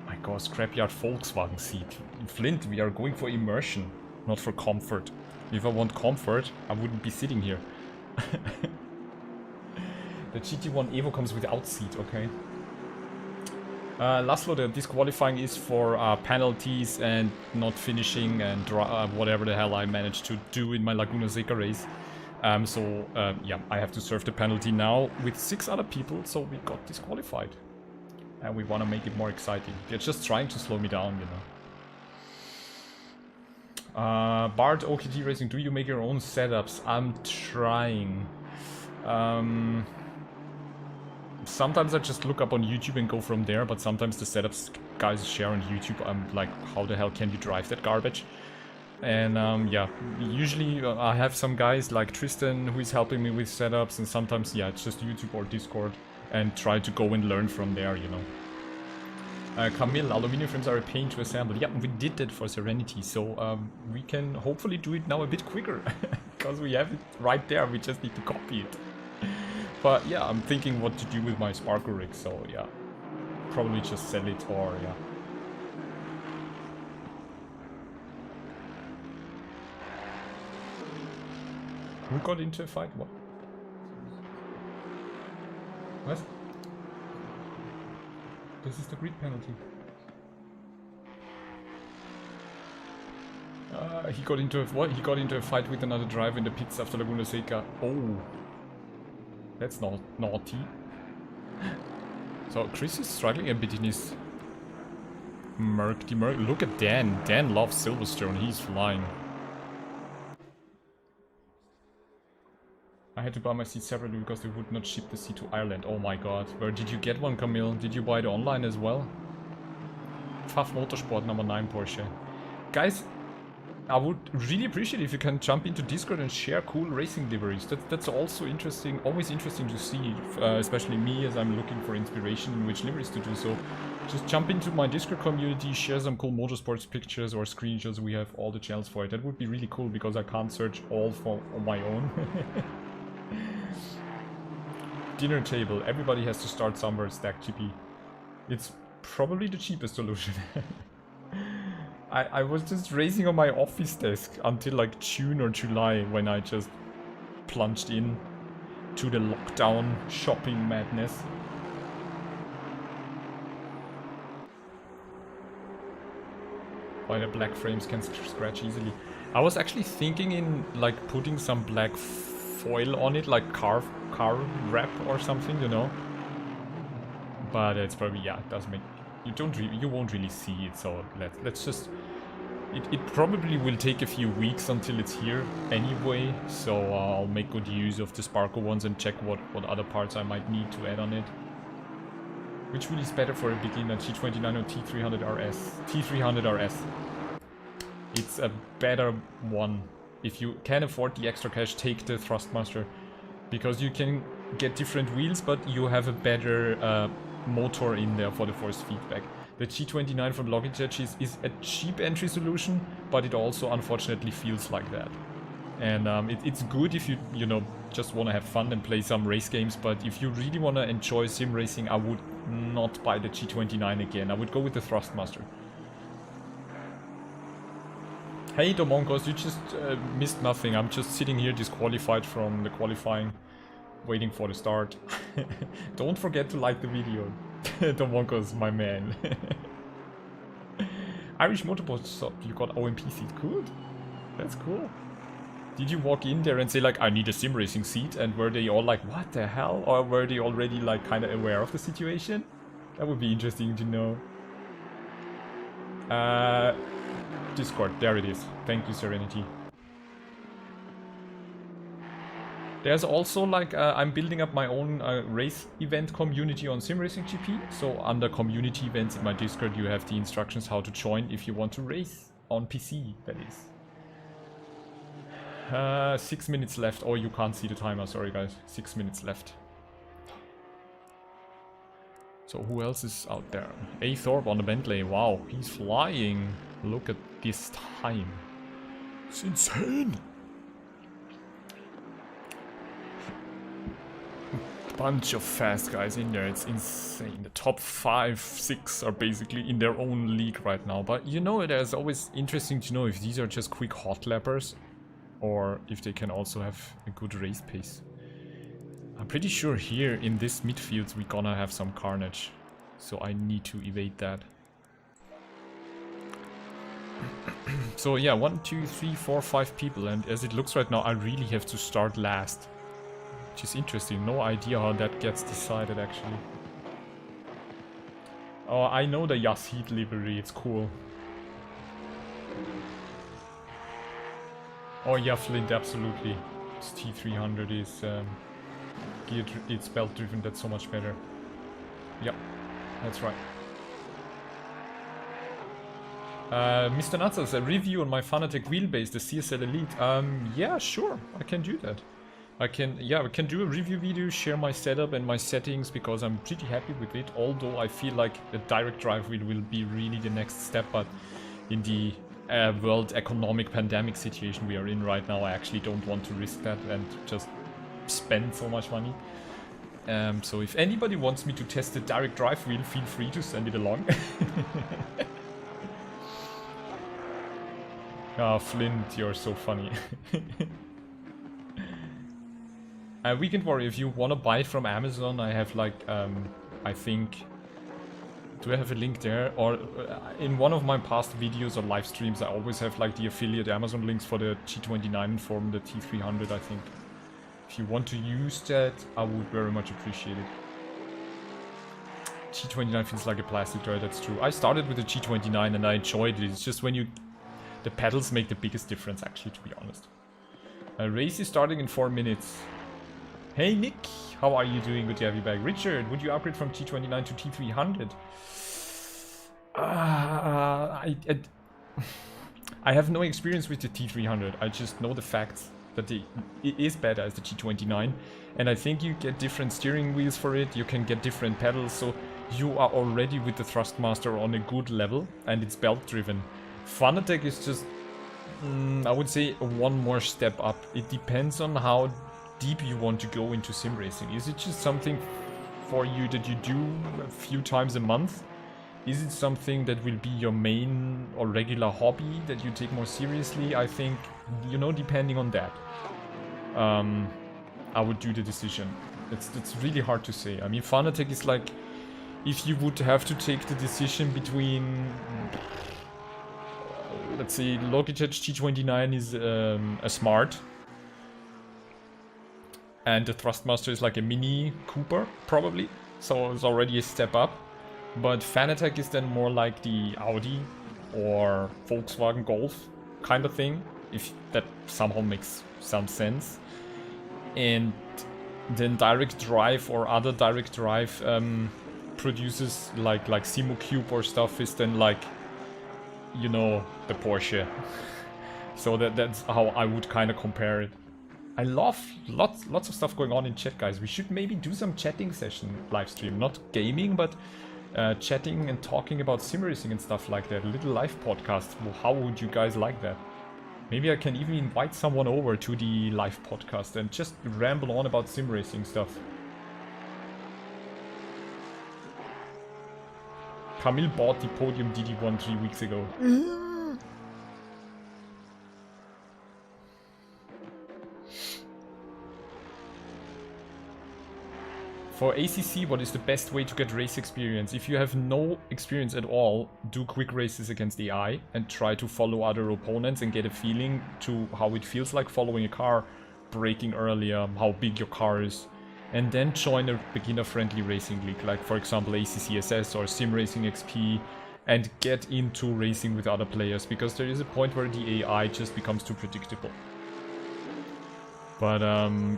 My god, scrapyard Volkswagen seat. In Flint, we are going for immersion, not for comfort. If I want comfort, I wouldn't be sitting here. The GT1 Evo comes without seat, okay? Laszlo, the disqualifying is for penalties and not finishing and whatever the hell I managed to do in my Laguna Seca race. Yeah, I have to serve the penalty now with 6 other people, so we got disqualified. And we want to make it more exciting. They're just trying to slow me down, you know. Bart OKT Racing, do you make your own setups? I'm trying. Sometimes I just look up on YouTube and go from there, but sometimes the setups guys share on YouTube, I'm like, how the hell can you drive that garbage? And yeah, usually I have some guys like Tristan who is helping me with setups, and sometimes, yeah, it's just YouTube or Discord, and try to go and learn from there, you know. Camille, aluminium frames are a pain to assemble. Yeah, we did that for Serenity, so we can hopefully do it now a bit quicker, because we have it right there, we just need to copy it. But yeah, I'm thinking what to do with my Sparko rig, so yeah, probably just sell it, or yeah. Who got into a fight? What? What? This is the grid penalty. He got into a what? He got into a fight with another driver in the pits after Laguna Seca. Oh, that's not naughty. So Chris is struggling a bit in his Merc. The Merc. Look at Dan. Dan loves Silverstone. He's flying. I had to buy my seat separately because they would not ship the seat to Ireland. Oh my god. Where did you get one, Camille? Did you buy it online as well? Pfaff Motorsport number 9 Porsche. Guys, I would really appreciate if you can jump into Discord and share cool racing liveries. That's also interesting, always interesting to see, especially me as I'm looking for inspiration in which liveries to do. So just jump into my Discord community, share some cool motorsports pictures or screenshots. We have all the channels for it. That would be really cool because I can't search all on my own. Dinner table. Everybody has to start somewhere, Stack GP. It's probably the cheapest solution. I was just racing on my office desk until like June or July when I just plunged in to the lockdown shopping madness. why the black frames can scratch easily. I was actually thinking in like putting some black foil on it, like car wrap or something, you know. But it's probably, yeah, it doesn't make, you won't really see it, so let's just, it probably will take a few weeks until it's here anyway, so I'll make good use of the Sparko ones and check what other parts I might need to add on it. Which wheel is better for a beginner, G29 or T300 RS? T300 RS. It's a better one. If you can afford the extra cash, take the Thrustmaster. Because you can get different wheels, but you have a better motor in there for the force feedback. The G29 from Logitech is a cheap entry solution, but it also unfortunately feels like that. And it's good if you know, just want to have fun and play some race games, but if you really want to enjoy sim racing, I would not buy the G29 again. I would go with the Thrustmaster. Hey Domonkos, you just missed nothing. I'm just sitting here disqualified from the qualifying, waiting for the start. Don't forget to like the video. Domonkos, my man. Irish Motorsport Stop, you got OMP seat. Good. That's cool. Did you walk in there and say like, I need a sim racing seat? And were they all like, what the hell? Or were they already like kind of aware of the situation? That would be interesting to know. Discord, there it is. Thank you, Serenity. There's also like, I'm building up my own race event community on SimRacing GP. So under community events in my Discord, you have the instructions how to join if you want to race on PC, that is. 6 minutes left. Oh, you can't see the timer. Sorry, guys. 6 minutes left. So who else is out there? A Thorpe on the Bentley. Wow, he's flying. Look at this time. It's insane. Bunch of fast guys in there. It's insane. The top 5, 6 are basically in their own league right now. But you know, there's always interesting to know if these are just quick hot lappers, or if they can also have a good race pace. I'm pretty sure here in this midfield we're gonna have some carnage. So I need to evade that. So yeah, 1, 2, 3, 4, 5 people, and as it looks right now I really have to start last. Which is interesting, no idea how that gets decided actually. Oh, I know the Yasheed livery, it's cool. Oh yeah, Flint, absolutely. This T300 is it's belt driven, that's so much better. Yep, that's right. Mr. Natsas, a review on my Fanatec wheelbase, the CSL Elite. Yeah, sure, I can do that. I can do a review video, share my setup and my settings, because I'm pretty happy with it, although I feel like the direct drive wheel will be really the next step, but in the world economic pandemic situation we are in right now, I actually don't want to risk that and just spend so much money. So if anybody wants me to test the direct drive wheel, feel free to send it along. Ah, Flint, you're so funny. Weekend Warrior, if you want to buy it from Amazon, I have like, I think, do I have a link there? Or in one of my past videos or live streams, I always have like the affiliate Amazon links for the G29 and for the T300, I think. If you want to use that, I would very much appreciate it. G29 feels like a plastic toy, that's true. I started with the G29 and I enjoyed it. It's just when you... The pedals make the biggest difference, actually, to be honest. Race is starting in 4 minutes. Hey Nick, how are you doing? Good to have you back. Richard, would you upgrade from T29 to T300? I have no experience with the T300. I just know the facts that it is better as the G29. And I think you get different steering wheels for it. You can get different pedals. So you are already with the Thrustmaster on a good level. And it's belt driven. Fanatec is just, I would say, one more step up. It depends on how deep you want to go into sim racing. Is it just something for you that you do a few times a month? Is it something that will be your main or regular hobby that you take more seriously? I think, you know, depending on that, I would do the decision. It's really hard to say. I mean, Fanatec is like, if you would have to take the decision between let's see, Logitech G29 is a smart. And the Thrustmaster is like a mini Cooper, probably. So it's already a step up. But Fanatec is then more like the Audi or Volkswagen Golf kind of thing, if that somehow makes some sense. And then direct drive or other direct drive producers like SimoCube or stuff is then like, you know, the Porsche. So that's how I would kind of compare it. I love lots of stuff going on in chat, guys. We should maybe do some chatting session live stream, not gaming, but chatting and talking about sim racing and stuff like that. A little live podcast. Well, how would you guys like that? Maybe I can even invite someone over to the live podcast and just ramble on about sim racing stuff. Camille bought the Podium DD1 3 weeks ago. For ACC, what is the best way to get race experience? If you have no experience at all, do quick races against AI and try to follow other opponents and get a feeling to how it feels like following a car, braking earlier, how big your car is. And then join a beginner-friendly racing league, like for example ACCSS or Simracing XP, and get into racing with other players, because there is a point where the AI just becomes too predictable. But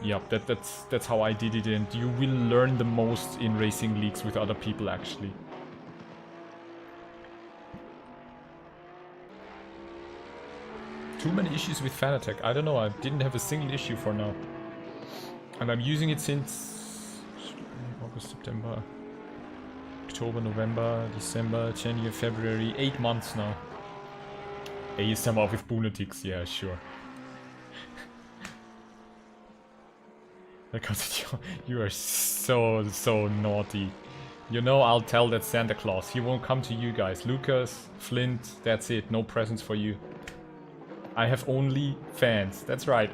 yeah, that's how I did it, and you will learn the most in racing leagues with other people, actually. Too many issues with Fanatec. I don't know, I didn't have a single issue for now. And I'm using it since August, September, October, November, December, January, February, 8 months now. ASMR with Bunatics, yeah, sure. Because you are so naughty. You know, I'll tell that Santa Claus. He won't come to you guys. Lucas, Flint, that's it. No presents for you. I have only fans. That's right.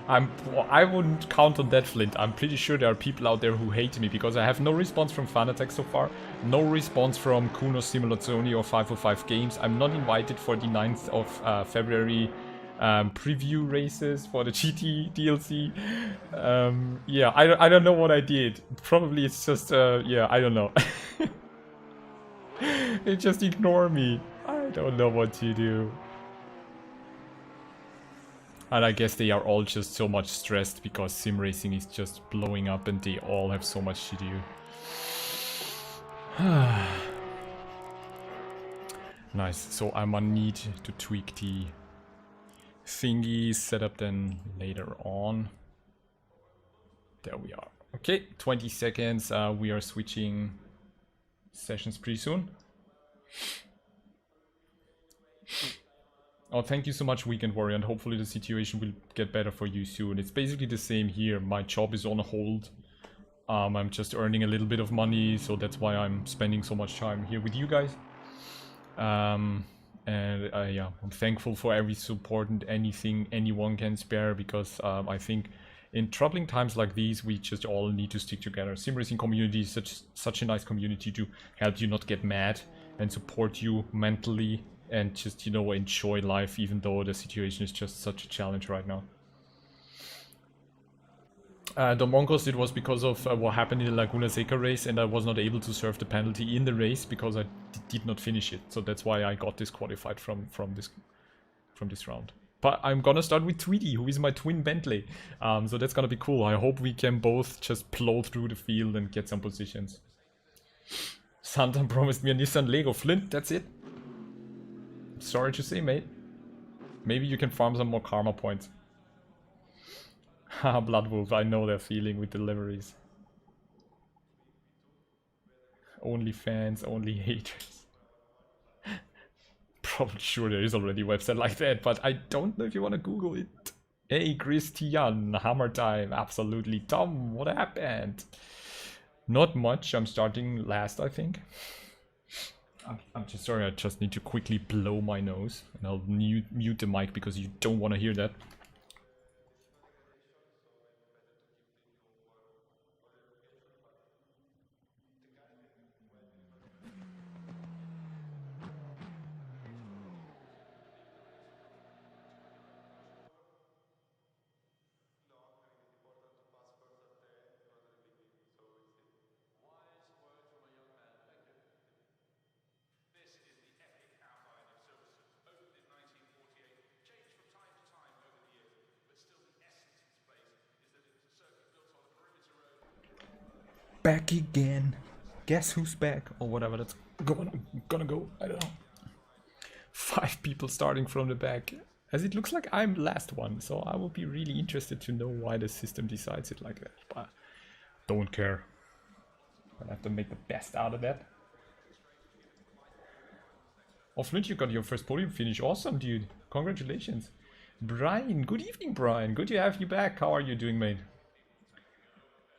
I wouldn't count on that, Flint. I'm pretty sure there are people out there who hate me because I have no response from Fanatec so far. No response from Kuno Simulazioni or 505 Games. I'm not invited for the 9th of February preview races for the GT DLC. Yeah, I don't know what I did. Probably it's just, yeah, I don't know. They just ignore me. I don't know what to do. And I guess they are all just so much stressed because sim racing is just blowing up and they all have so much to do. Nice, so I might need to tweak the thingy setup then later on. There we are. Okay, 20 seconds. We are switching sessions pretty soon. Oh, thank you so much, Weekend Warrior, and hopefully the situation will get better for you soon. It's basically the same here. My job is on hold. I'm just earning a little bit of money, so that's why I'm spending so much time here with you guys. And yeah, I'm thankful for every support and anything anyone can spare, because I think in troubling times like these, we just all need to stick together. Sim racing community is such a nice community to help you not get mad and support you mentally and just, you know, enjoy life, even though the situation is just such a challenge right now. The Mongols, it was because of what happened in the Laguna Seca race, and I was not able to serve the penalty in the race because I did not finish it. So that's why I got disqualified from this round. But I'm gonna start with Tweety, who is my twin Bentley. So that's gonna be cool. I hope we can both just plow through the field and get some positions. Santan promised me a Nissan Lego. Flint, that's it. Sorry to say, mate. Maybe you can farm some more karma points. Haha, Bloodwolf, I know their feeling with deliveries. Only fans, only haters. Probably sure there is already a website like that, but I don't know if you want to Google it. Hey, Christian, hammer time, absolutely. Tom, what happened? Not much, I'm starting last, I think. I'm just sorry, I just need to quickly blow my nose. And I'll mute the mic because you don't want to hear that. back again. Guess who's back? Or whatever that's gonna go. I don't know. 5 people starting from the back. As it looks like I'm last one, so I will be really interested to know why the system decides it like that. But don't care. I'll have to make the best out of that. Oh, Flint, you got your first podium finish. Awesome, dude. Congratulations. Brian, good evening, Brian. Good to have you back. How are you doing, mate?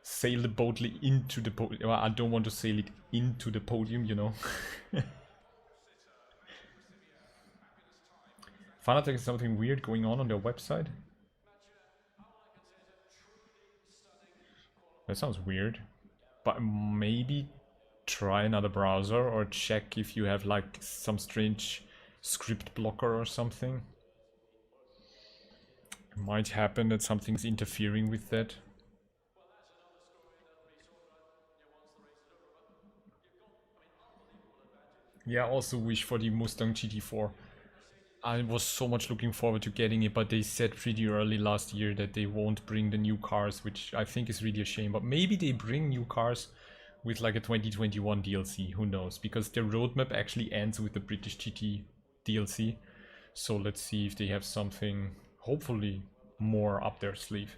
Sail the boatly into the podium. Well, I don't want to sail it into the podium, you know. Fanatec is something weird going on their website. That sounds weird. But maybe try another browser or check if you have like some strange script blocker or something. It might happen that something's interfering with that. Yeah, also wish for the Mustang GT4. I was so much looking forward to getting it, but they said pretty early last year that they won't bring the new cars, which I think is really a shame. But maybe they bring new cars with like a 2021 DLC, who knows? Because their roadmap actually ends with the British GT DLC. So let's see if they have something, hopefully, more up their sleeve.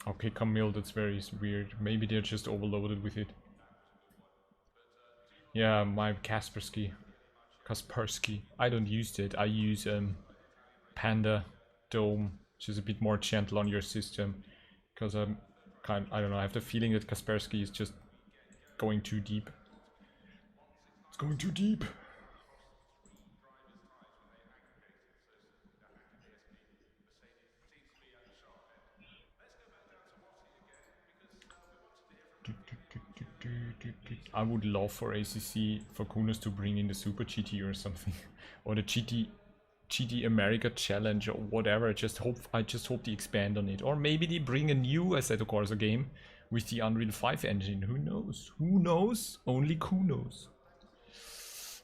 Okay, Camille, that's very weird. Maybe they're just overloaded with it. Yeah, my Kaspersky. I don't use it. I use Panda Dome, which is a bit more gentle on your system. Because I don't know, I have the feeling that Kaspersky is just going too deep. It's going too deep. I would love for ACC, for Kunos to bring in the Super GT or something. Or the GT America Challenge or whatever. I just hope they expand on it. Or maybe they bring a new Assetto Corsa game with the Unreal 5 engine. Who knows? Who knows? Only Kunos.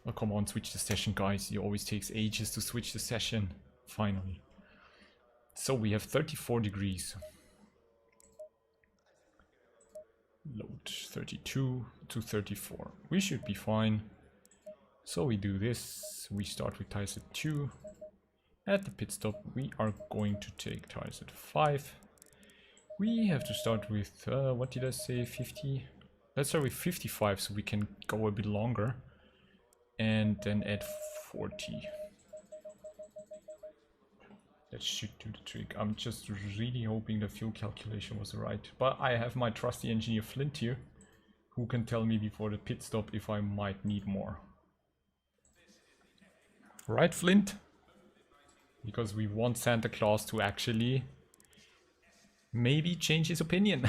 Oh, come on, switch the session, guys. It always takes ages to switch the session. Finally. So we have 34 degrees. Load 32 to 34. We should be fine. So we do this. We start with tires at 2. At the pit stop, we are going to take tires at 5. We have to start with, what did I say, 50? Let's start with 55 so we can go a bit longer. And then add 40. That should do the trick. I'm just really hoping the fuel calculation was right. But I have my trusty engineer Flint here, who can tell me before the pit stop if I might need more. Right, Flint? Because we want Santa Claus to actually maybe change his opinion.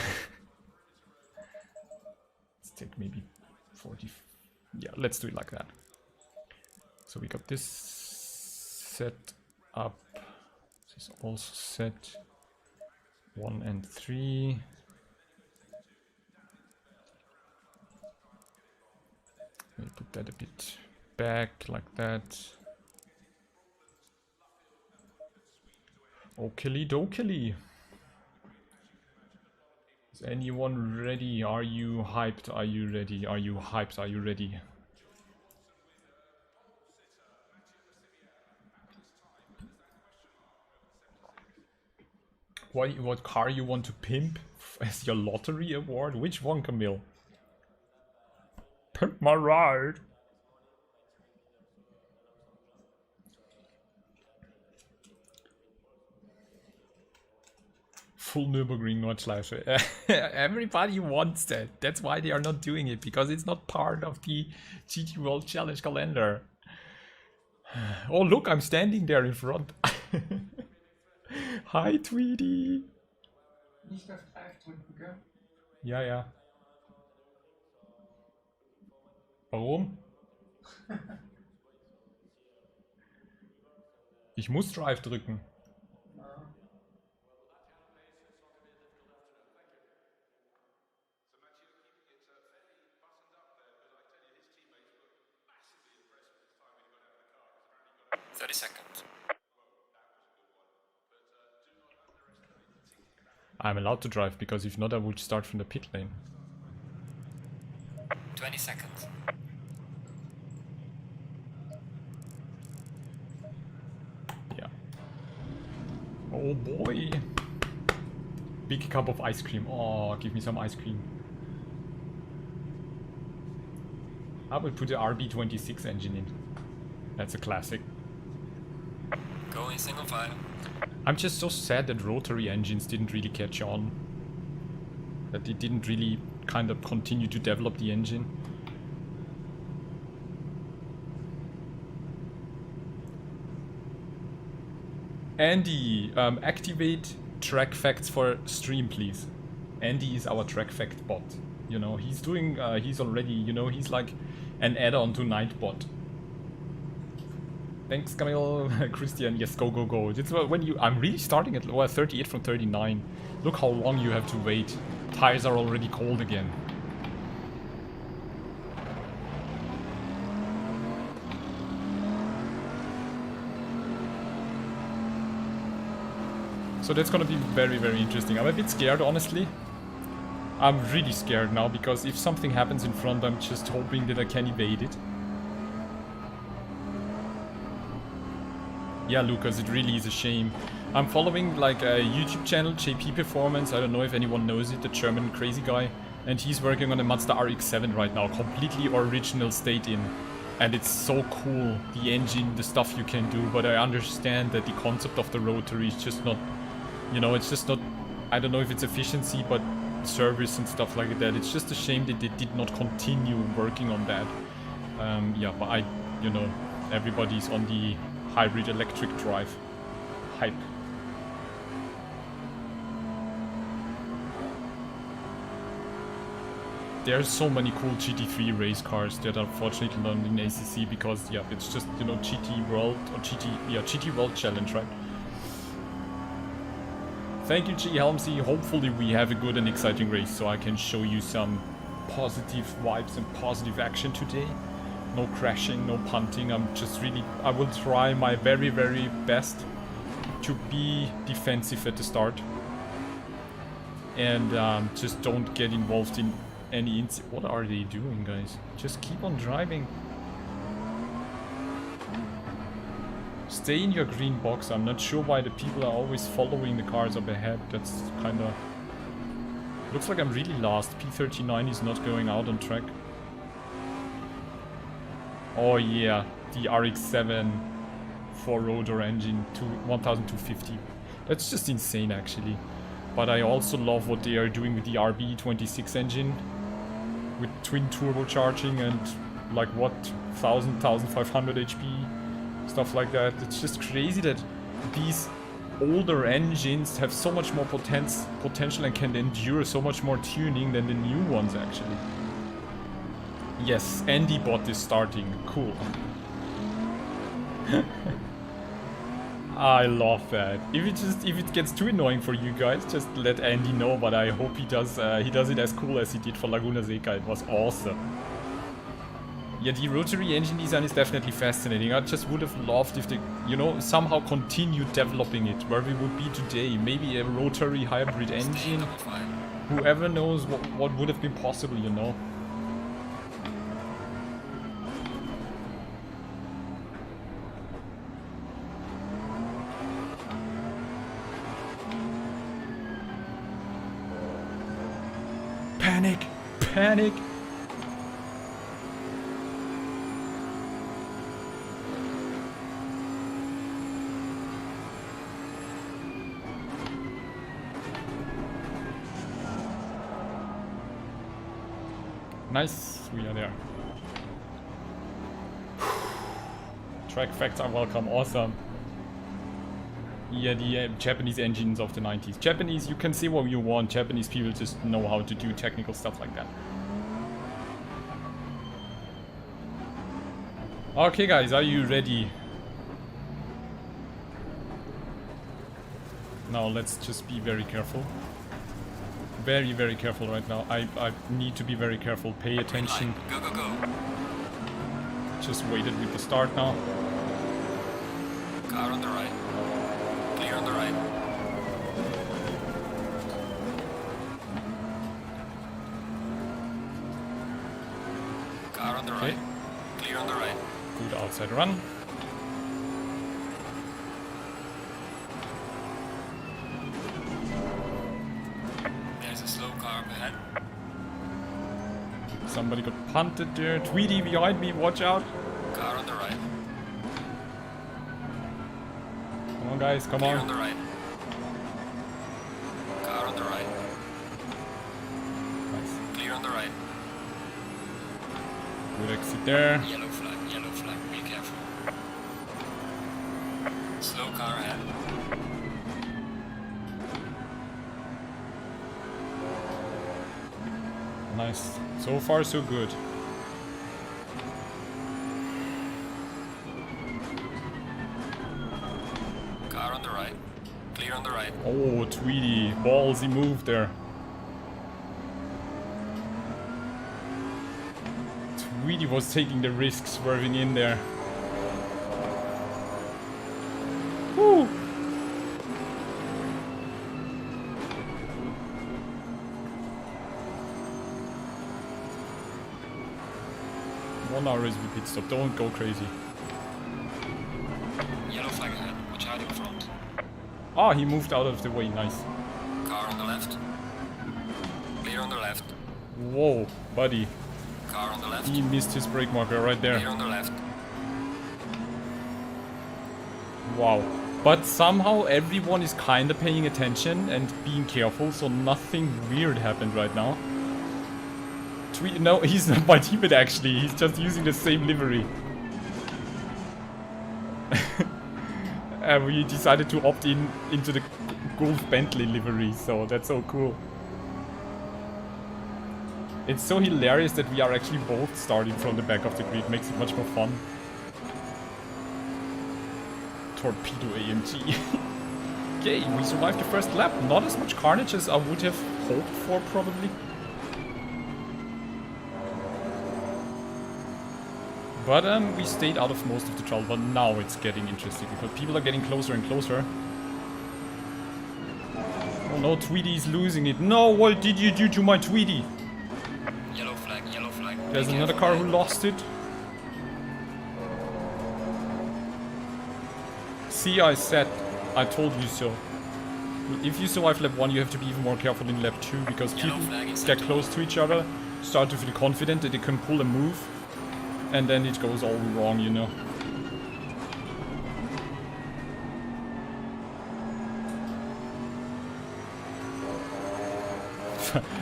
Let's take maybe 40. Yeah, let's do it like that. So we got this set up. This is also set 1 and 3. We'll put that a bit back like that. Oakley dokely. Is anyone ready? Are you hyped? Are you ready? Are you hyped? Are you ready? What car you want to pimp as your lottery award? Which one, Camille? Pimp my ride. Full Nürburgring Nordschleife. Everybody wants that. That's why they are not doing it, because it's not part of the GT World Challenge calendar. Oh, look, I'm standing there in front. Hi, Tweety. Nicht auf Drive drücken, gell? Ja, ja. Warum? Ich muss Drive drücken. Seconds. I'm allowed to drive, because if not I would start from the pit lane. 20 seconds. Yeah. Oh boy. Big cup of ice cream. Oh, give me some ice cream. I will put the RB26 engine in. That's a classic. Go in single file. I'm just so sad that rotary engines didn't really catch on. That they didn't really kind of continue to develop the engine. Andy, activate track facts for stream, please. Andy is our track fact bot. You know, he's doing, he's already, you know, he's like an add-on to Nightbot. Thanks, Camille. Christian, yes, go, go, go. It's when you, I'm really starting at 38 from 39. Look how long you have to wait. Tires are already cold again. So that's gonna be very, very interesting. I'm a bit scared, honestly. I'm really scared now, because if something happens in front, I'm just hoping that I can evade it. Yeah, Lucas, it really is a shame. I'm following like a YouTube channel, JP Performance. I don't know if anyone knows it, the German crazy guy. And he's working on a Mazda RX-7 right now, completely original state in. And it's so cool, the engine, the stuff you can do. But I understand that the concept of the rotary is just not, you know, it's just not, I don't know if it's efficiency, but service and stuff like that. It's just a shame that they did not continue working on that. Yeah, but I, you know, everybody's on the hybrid electric drive hype. There's so many cool GT3 race cars that are unfortunately not in ACC, because yeah, it's just, you know, GT World or GT World Challenge, right? Thank you, G Helmsy. Hopefully we have a good and exciting race, so I can show you some positive vibes and positive action today. No crashing, no punting. I'm just really, I will try my very, very best to be defensive at the start. And just don't get involved in any what are they doing, guys? Just keep on driving. Stay in your green box. I'm not sure why the people are always following the cars up ahead. That's kinda... Looks like I'm really lost. P39 is not going out on track. Oh yeah, the RX-7 4-rotor engine to 1250. That's just insane, actually. But I also love what they are doing with the RB26 engine, with twin turbocharging and like what 1500 HP, stuff like that. It's just crazy that these older engines have so much more potential and can endure so much more tuning than the new ones, actually. Yes, Andy bot is starting. Cool. I love that. If it gets too annoying for you guys, just let Andy know. But I hope he does it as cool as he did for Laguna Seca. It was awesome. Yeah, the rotary engine design is definitely fascinating. I just would have loved if they, you know, somehow continued developing it. Where we would be today, maybe a rotary hybrid engine. Whoever knows what would have been possible, you know. Panic! Panic! Nice, we are there. Track facts are welcome, awesome. Yeah, the Japanese engines of the 90s. Japanese, you can say what you want. Japanese people just know how to do technical stuff like that. Okay, guys, are you ready? Now, let's just be very careful. Very, very careful right now. I need to be very careful. Pay attention. Go, go, go. Just waited with the start now. Car on the right. Clear on the right. right. Clear on the right. Good outside run. There's a slow car up ahead. Somebody got punted there. Tweedy behind me, watch out. Car on the right. Come on guys, come Clear on. on the right. Car on the right. Nice. Clear on the right. Good exit there. Yellow flag, be careful. Slow car ahead. Nice. So far so good. Car on the right. Clear on the right. Oh, Tweedy. Ballsy move there. Tweedy was taking the risk swerving in there. Woo! One hour is the pit stop. Don't go crazy. Yellow flag ahead. Watch out in front. Ah, he moved out of the way. Nice. Car on the left. Clear on the left. Whoa, buddy. Car on the left. He missed his brake marker right Clear there. on the left. Wow. But somehow everyone is kinda paying attention and being careful, so nothing weird happened right now. No, he's not my teammate actually. He's just using the same livery. We decided to opt into the Golf Bentley livery, so that's so cool. It's so hilarious that we are actually both starting from the back of the grid. Makes it much more fun. Torpedo AMG. Okay, we survived the first lap. Not as much carnage as I would have hoped for, probably. But we stayed out of most of the trouble, but now it's getting interesting because people are getting closer and closer. Oh no, Tweedy is losing it. No, what did you do to my Tweedy? Yellow flag, yellow flag. There's Be another careful car who ahead. lost it. See, I told you so. If you survive lap 1, you have to be even more careful in lap 2 because Yellow people flag is get set. close to each other, start to feel confident that they can pull a move, and then it goes all wrong, you know.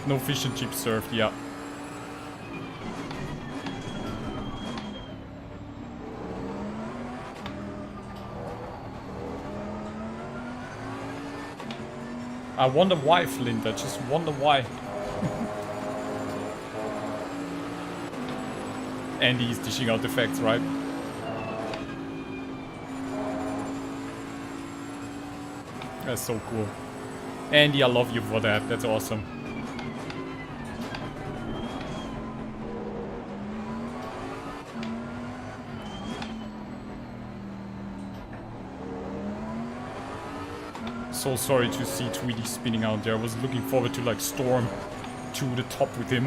No fish and chips served, yeah. I wonder why, Flint. I just wonder why. Andy is dishing out the facts, right? That's so cool. Andy, I love you for that. That's awesome. So sorry to see Tweedy spinning out there. I was looking forward to like storm to the top with him.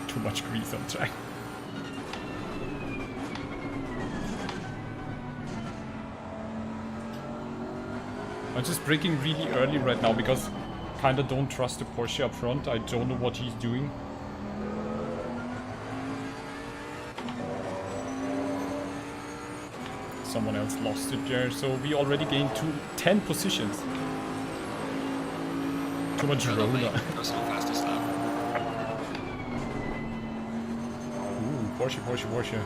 Too much grease on track. I'm just braking really early right now because kinda don't trust the Porsche up front. I don't know what he's doing. Someone else lost it there, so we already gained 10 positions. Too much roller. Personal fastest lap. Ooh, Porsche, Porsche, Porsche.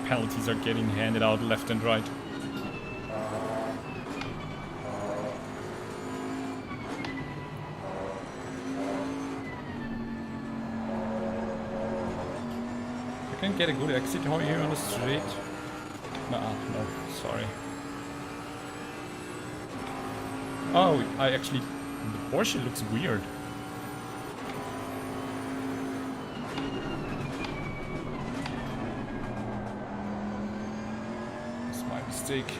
Penalties are getting handed out left and right. I can get a good exit here on the straight. No, sorry. Oh, I actually... The Porsche looks weird. That's my mistake.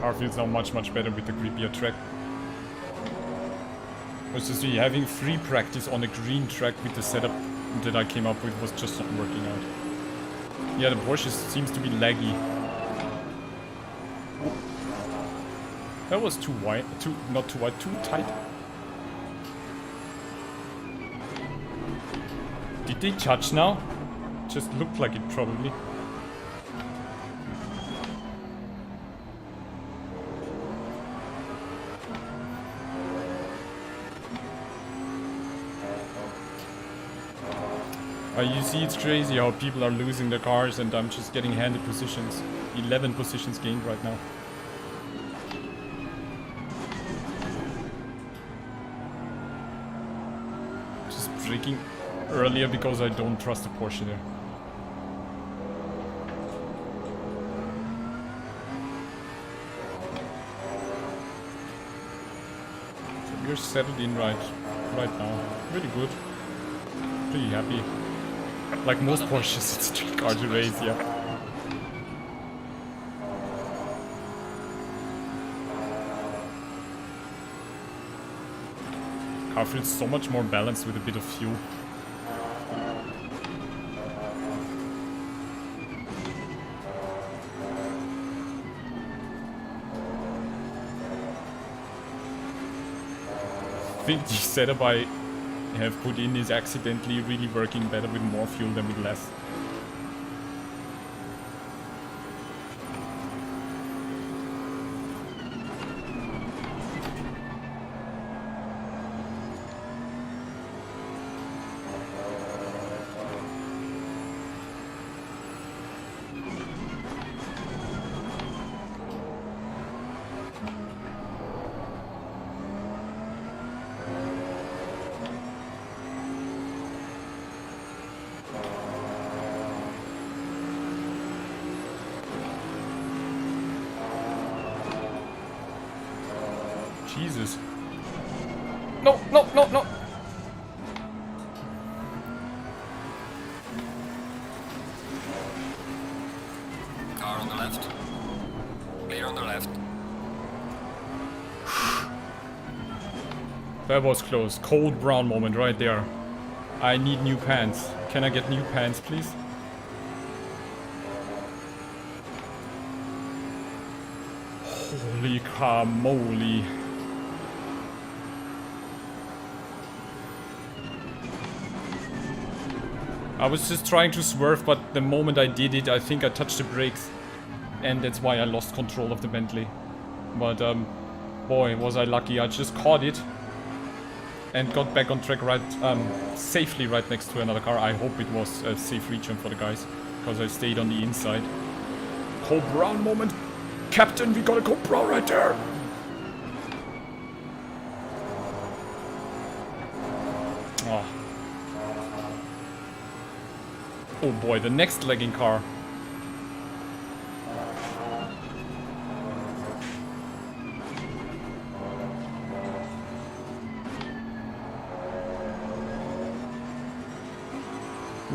Car feels now much better with the grippier track. Was just really having free practice on a green track with the setup that I came up with was just not working out. Yeah, the Porsche seems to be laggy. That was too wide, not too wide, too tight. Did they touch now? Just looked like it probably. You see, it's crazy how people are losing their cars and I'm just getting handed positions. 11 positions gained right now. Just braking earlier because I don't trust the Porsche there. So we're settled in right now. Really good. Pretty happy. Like most Porsches, it's a trick car to race, yeah. Car feels so much more balanced with a bit of fuel. I think the setup I have put in is accidentally really working better with more fuel than with less. Jesus. No, no, no, no! Car on the left. Clear on the left. That was close. Cold brown moment right there. I need new pants. Can I get new pants, please? Holy camoly. I was just trying to swerve, but the moment I did it, I think I touched the brakes. And that's why I lost control of the Bentley. But, boy, was I lucky. I just caught it. And got back on track right, safely right next to another car. I hope it was a safe return for the guys. Because I stayed on the inside. Cole Brown moment. Captain, we got a Cole Brown right there. Oh. Oh boy, the next lagging car.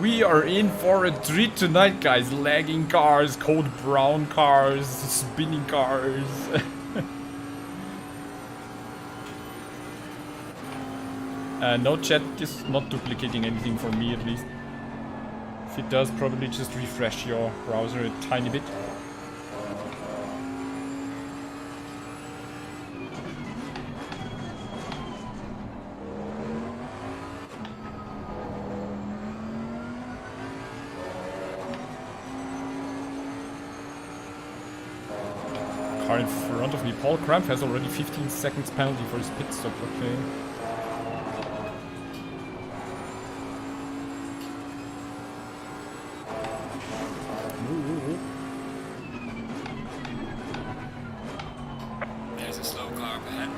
We are in for a treat tonight, guys. Lagging cars, cold brown cars, spinning cars. No, chat is not duplicating anything for me, at least. If it does, probably just refresh your browser a tiny bit. Car in front of me. Paul Cramp has already 15 seconds penalty for his pit stop. Okay. There's a slow car up ahead.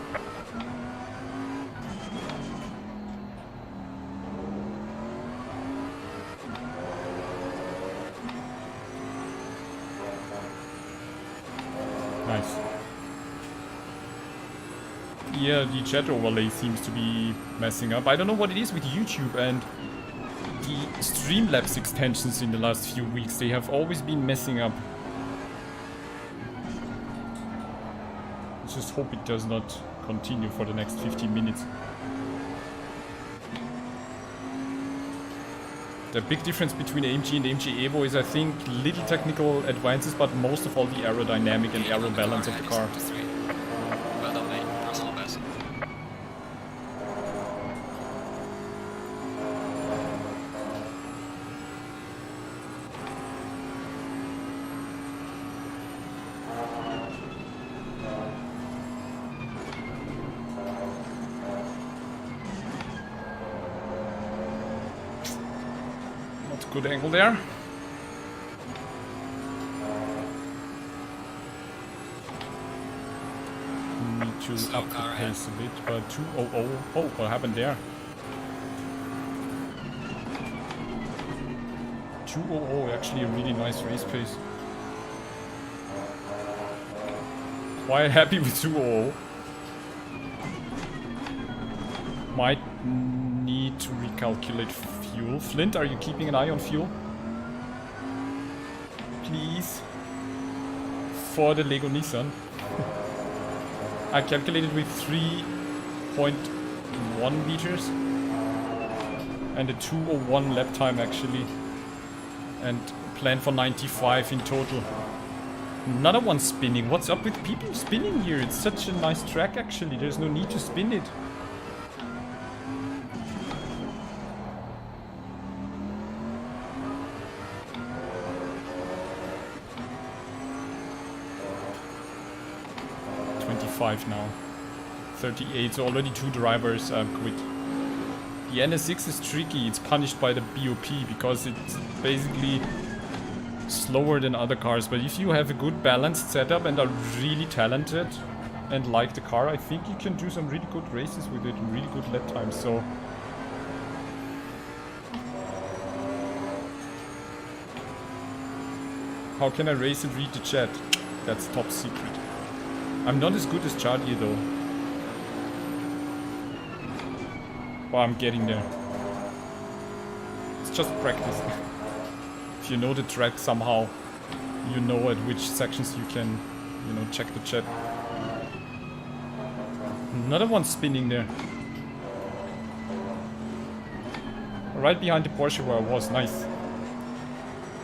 Nice. Yeah, the chat overlay seems to be messing up. I don't know what it is with YouTube and the Streamlabs extensions in the last few weeks. They have always been messing up. Let's just hope it does not continue for the next 15 minutes. The big difference between AMG and AMG Evo is, I think, little technical advances, but most of all the aerodynamic and aero balance of the car. Well done, mate. Personal best. Good angle there. Need to Slow up the car pace a bit, but 200. Oh, what happened there? 200, actually a really nice race pace. Quite happy with 200. Might need to recalculate fuel. Flint, are you keeping an eye on fuel? Please. For the Lego Nissan. I calculated with 3.1 liters. And a 2:01 lap time actually. And planned for 95 in total. Another one spinning. What's up with people spinning here? It's such a nice track actually. There's no need to spin it. Now 38, so already 2 drivers quit. The NSX is tricky. It's punished by the BOP because it's basically slower than other cars, but if you have a good balanced setup and are really talented and like the car, I think you can do some really good races with it and really good lap times. So how can I race and read the chat? That's top secret. I'm not as good as Charlie though. But I'm getting there. It's just practice. If you know the track somehow, you know at which sections you can, you know, check the chat. Another one spinning there. Right behind the Porsche where I was, nice.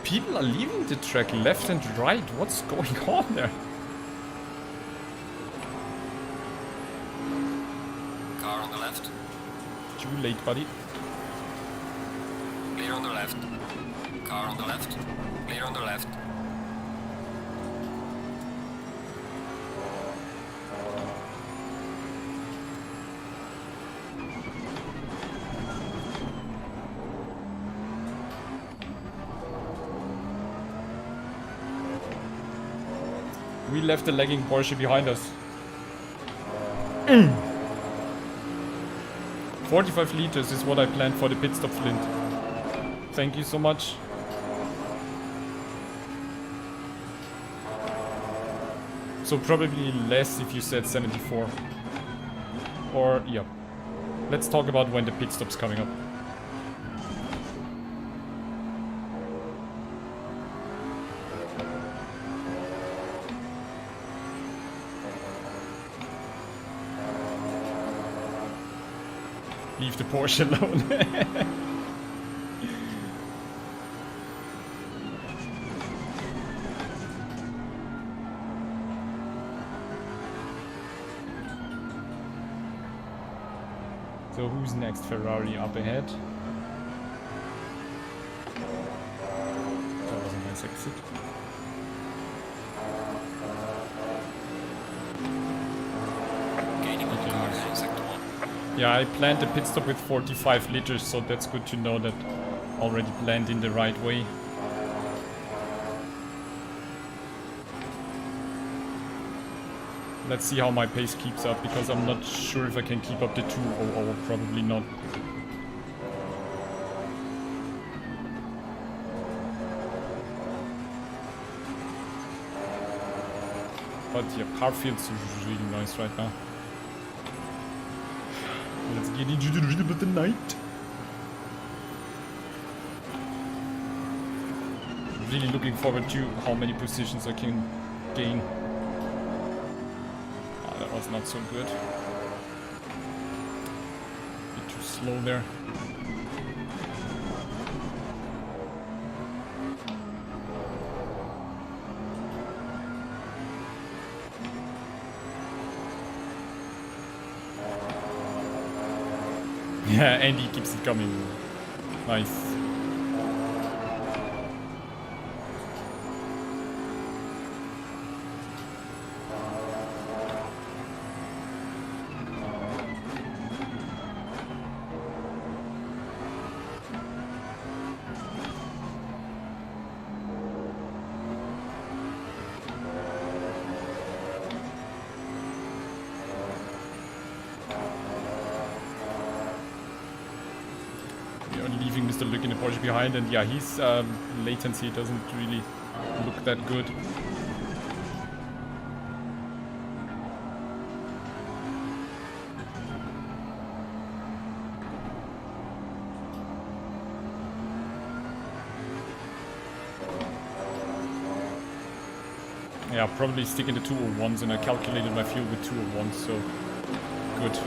People are leaving the track left and right. What's going on there? Car on the left. Too late, buddy. Clear on the left. Car on the left. Clear on the left. We left the lagging Porsche behind us. 45 liters is what I planned for the pit stop, Flint. Thank you so much. So probably less if you said 74. Or, yeah. Let's talk about when the pit stop's coming up. Leave the Porsche alone. So who's next? Ferrari up ahead. That was a nice exit. Gaining on the car in sector 1. Yeah, I planned the pit stop with 45 liters, so that's good to know that already planned in the right way. Let's see how my pace keeps up, because I'm not sure if I can keep up the 200, probably not. But yeah, car feels really nice right now. Let's get into the rhythm of the night. Really looking forward to how many positions I can gain. was not so good. Bit too slow there. Yeah, and he keeps it coming. Nice. Leaving Mr. Luke in the Porsche behind, and yeah, his latency doesn't really look that good. Yeah, probably sticking to 201s, and I calculated my fuel with 201s, so good.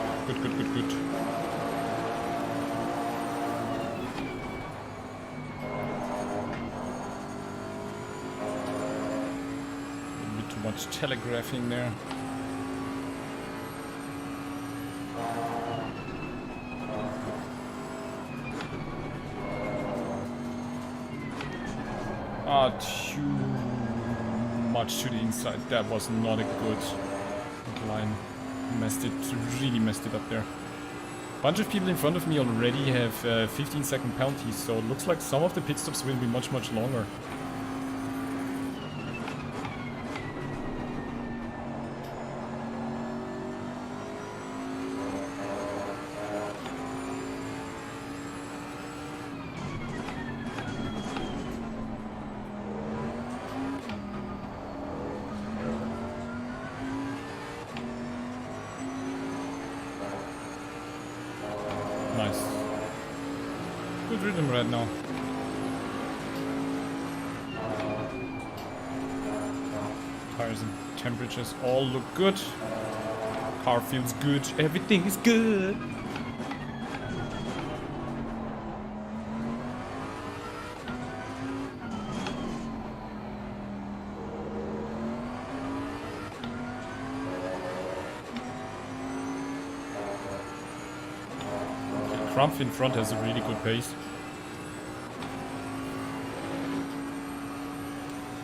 Much telegraphing there. Too much to the inside. That was not a good line. Really messed it up there. Bunch of people in front of me already have 15-second penalties, so it looks like some of the pit stops will be much longer. Nice. Good rhythm right now. Tires and temperatures all look good. Car feels good. Everything is good. Crumph in front has a really good pace.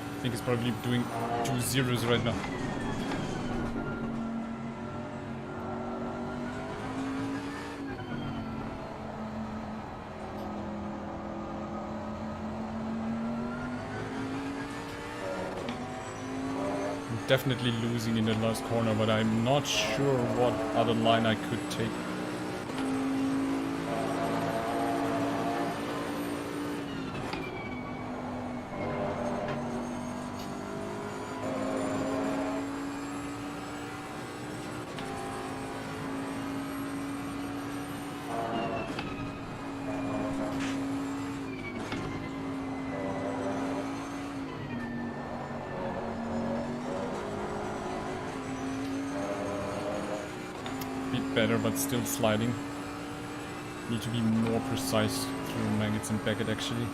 I think he's probably doing 2 zeros right now. I'm definitely losing in the last corner, but I'm not sure what other line I could take. Better, but still sliding. Need to be more precise through Maggots and Beckett actually.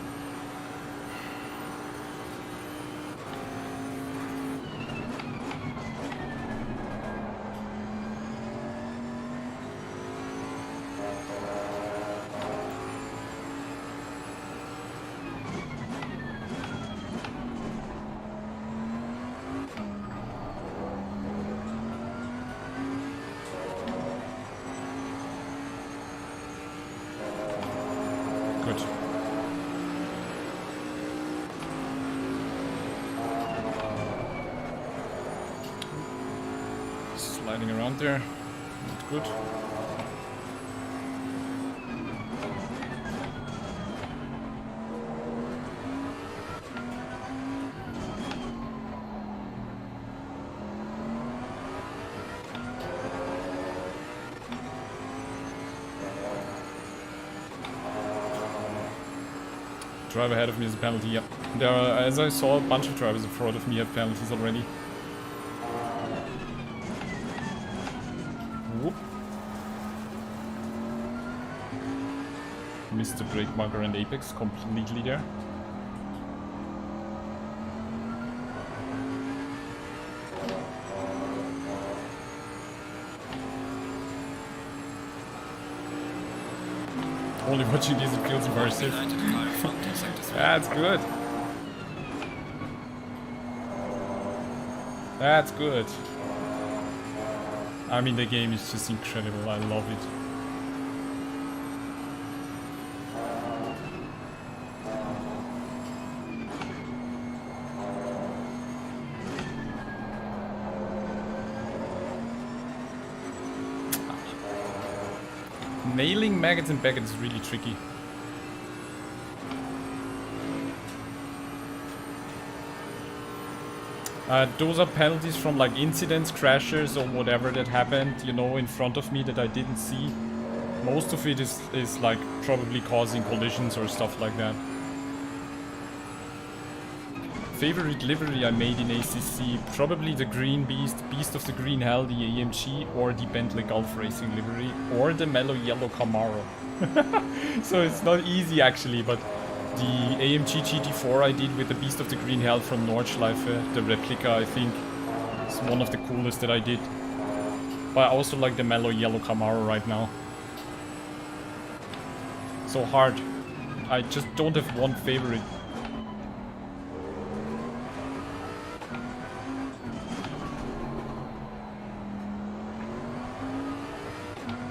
Sliding around there, not good. Driver ahead of me is a penalty, yep. There are, as I saw, a bunch of drivers in front of me have penalties already. Whoop. Missed the brake marker and apex completely there. Only watching this, it feels immersive. That's good. That's good. I mean, the game is just incredible. I love it. Nailing maggots and Beckett is really tricky. Those are penalties from like incidents, crashes or whatever that happened, you know, in front of me that I didn't see. Most of it is like probably causing collisions or stuff like that. Favorite livery I made in ACC, probably the Green Beast, Beast of the Green Hell, the AMG, or the Bentley Gulf Racing livery, or the Mellow Yellow Camaro. So it's not easy actually, but the AMG GT4 I did with the Beast of the Green Hell from Nordschleife, the replica, I think, is one of the coolest that I did. But I also like the Mellow Yellow Camaro right now. So hard. I just don't have one favorite.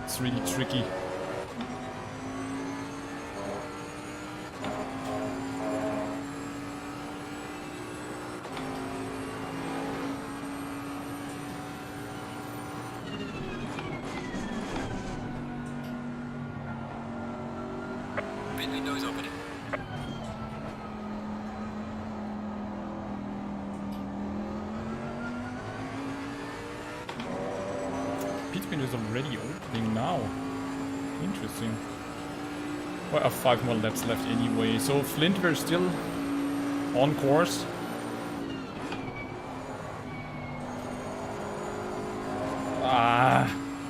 It's really tricky. Pit window is opening. Pit window is already opening now. Interesting. Well, I have 5 more laps left anyway. So Flint, we're still on course.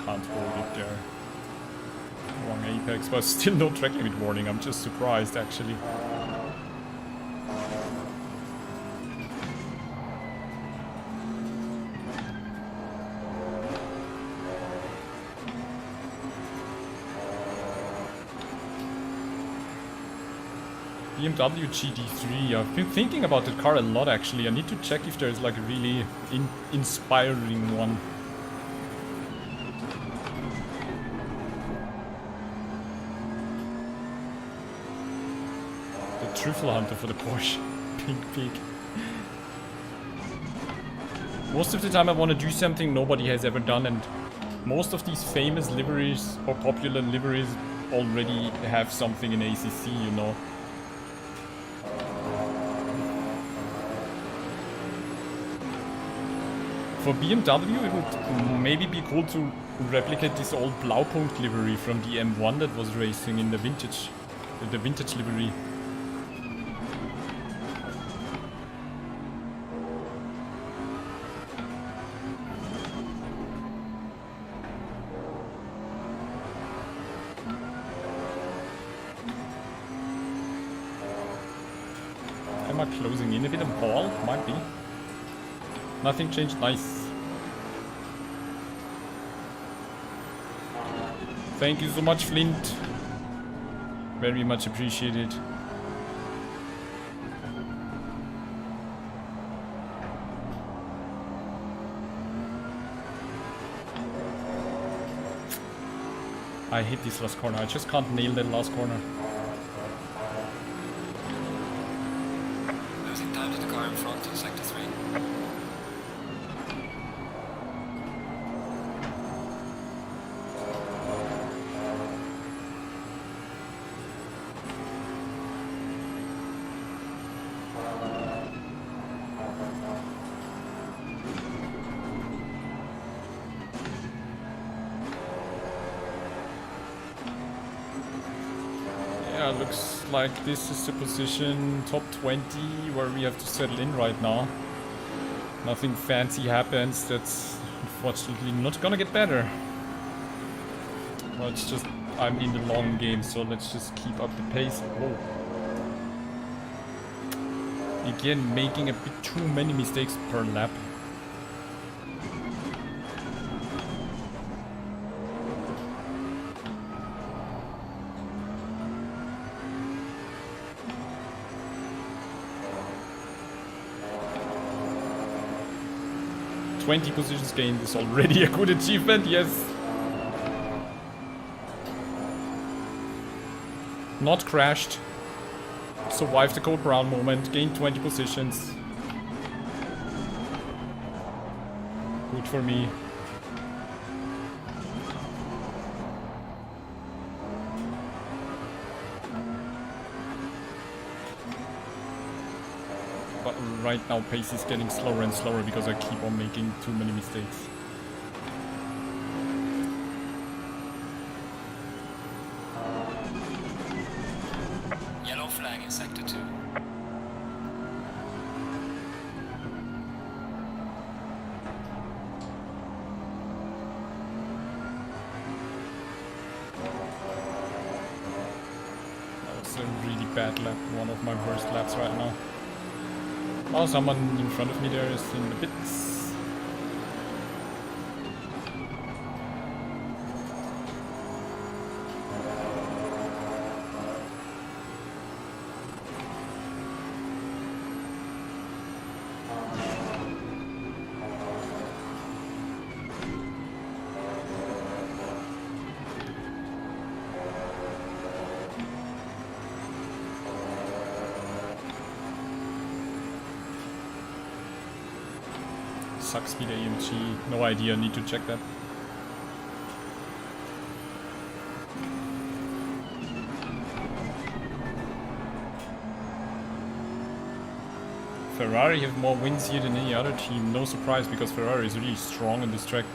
Can't hold it there. Wrong apex, but still no track limit warning. I'm just surprised actually. BMW GT3, I've been thinking about that car a lot actually. I need to check if there's like a really inspiring one. The Truffle Hunter for the Porsche. Pink pig. Most of the time I want to do something nobody has ever done, and most of these famous liveries or popular liveries already have something in ACC, you know. For BMW, it would maybe be cool to replicate this old Blaupunkt livery from the M1 that was racing in the vintage livery. Am I closing in a bit on Paul? Might be. Nothing changed, nice. Thank you so much, Flint. Very much appreciated. I hate this last corner, I just can't nail that last corner. Losing time to the car in front in sector 3. Yeah, looks like this is the position top 20 where we have to settle in right now. Nothing fancy happens, that's unfortunately not gonna get better. Well, it's just, I'm in the long game, so let's just keep up the pace. Whoa. Again, making a bit too many mistakes per lap. "20 positions gained is already a good achievement," yes. Not crashed. Survived the Code Brown moment, gained 20 positions. Good for me. But right now pace is getting slower and slower because I keep on making too many mistakes. Yellow flag in sector 2. That was a really bad lap, one of my worst laps right now. Oh, someone in front of me there is in the pits. Sucks speed AMG. No idea, need to check that. Ferrari have more wins here than any other team. No surprise, because Ferrari is really strong on this track.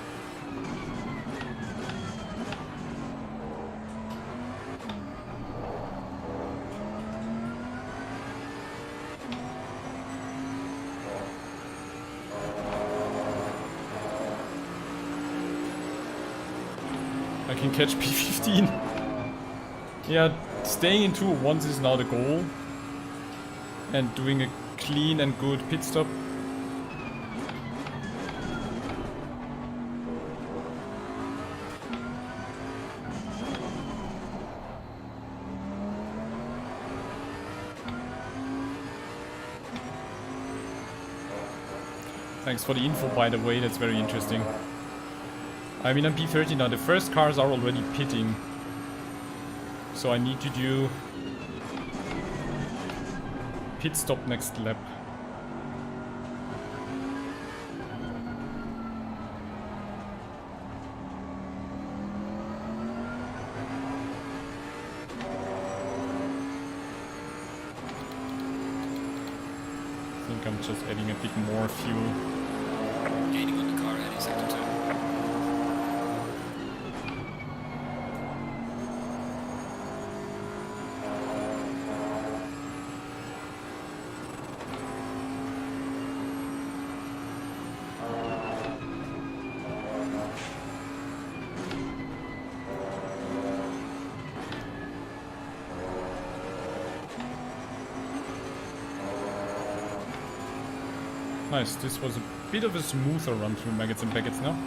I can catch P15. Yeah, staying in 2-1s is now the goal. And doing a clean and good pit stop. Thanks for the info, by the way, that's very interesting. I mean, I'm P30 now, the first cars are already pitting. So I need to do pit stop next lap. I think I'm just adding a bit more fuel. Gaining on the car heading sector 2. Nice, this was a bit of a smoother run through maggots and packets now.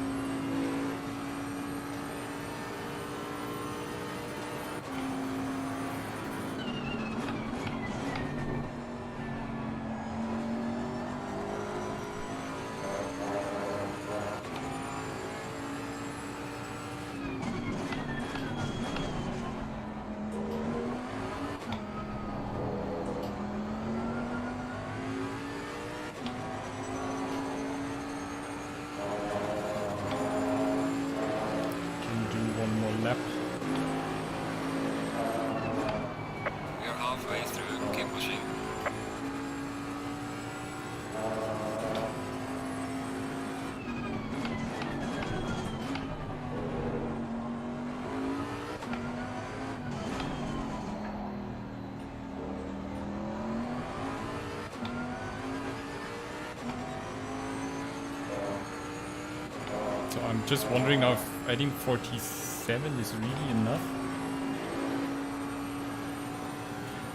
I'm just wondering if adding 47 is really enough.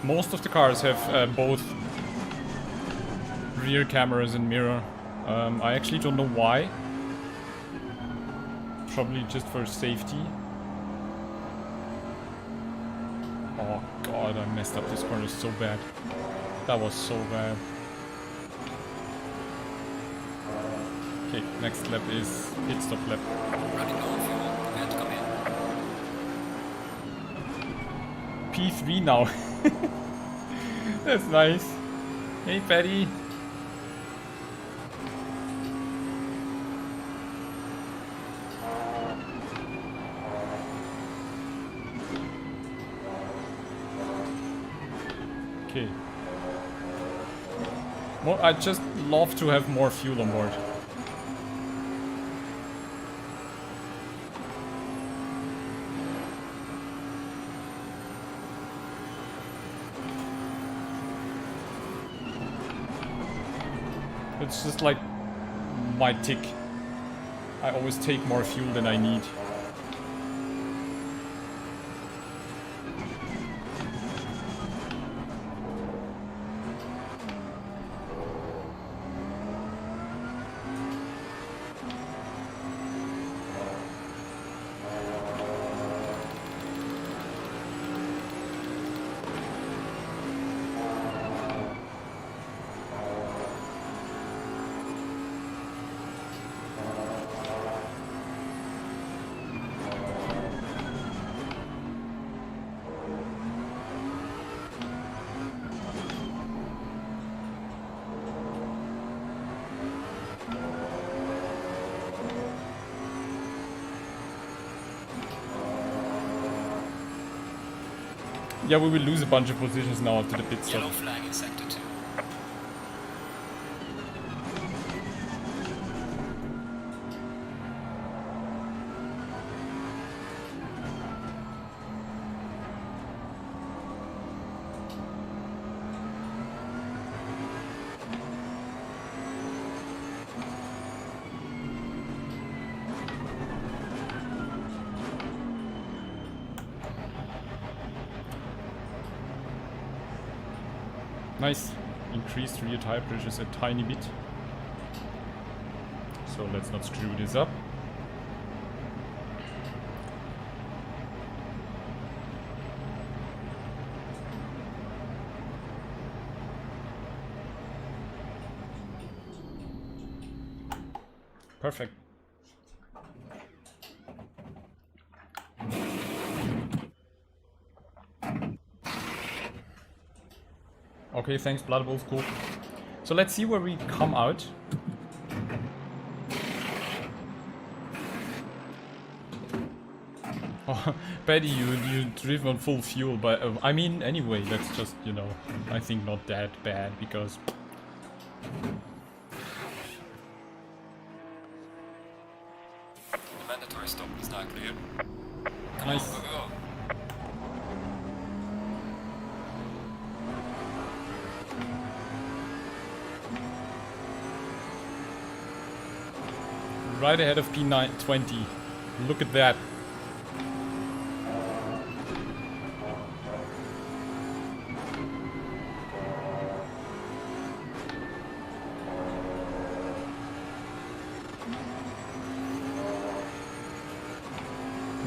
Most of the cars have both rear cameras and mirror. I actually don't know why. Probably just for safety. Oh god, I messed up this corner so bad. That was so bad. Okay, next lap is pit stop lap. Running low on fuel. We had to come in. P3 now. That's nice. Hey, Patty. Okay. Well, I just love to have more fuel on board. It's just like my tick. I always take more fuel than I need. Yeah, we will lose a bunch of positions now after the pit stop. Yellow flag in sector 2. Nice. Increased rear tire pressures a tiny bit. So let's not screw this up. Perfect. Okay, thanks Blood Wolf, cool. So let's see where we come out. Oh, Betty, you drive on full fuel, but I mean, anyway, that's just, you know, I think not that bad, because... The mandatory stop is now clear. Come Nice. on, go. Right ahead of P920. Look at that.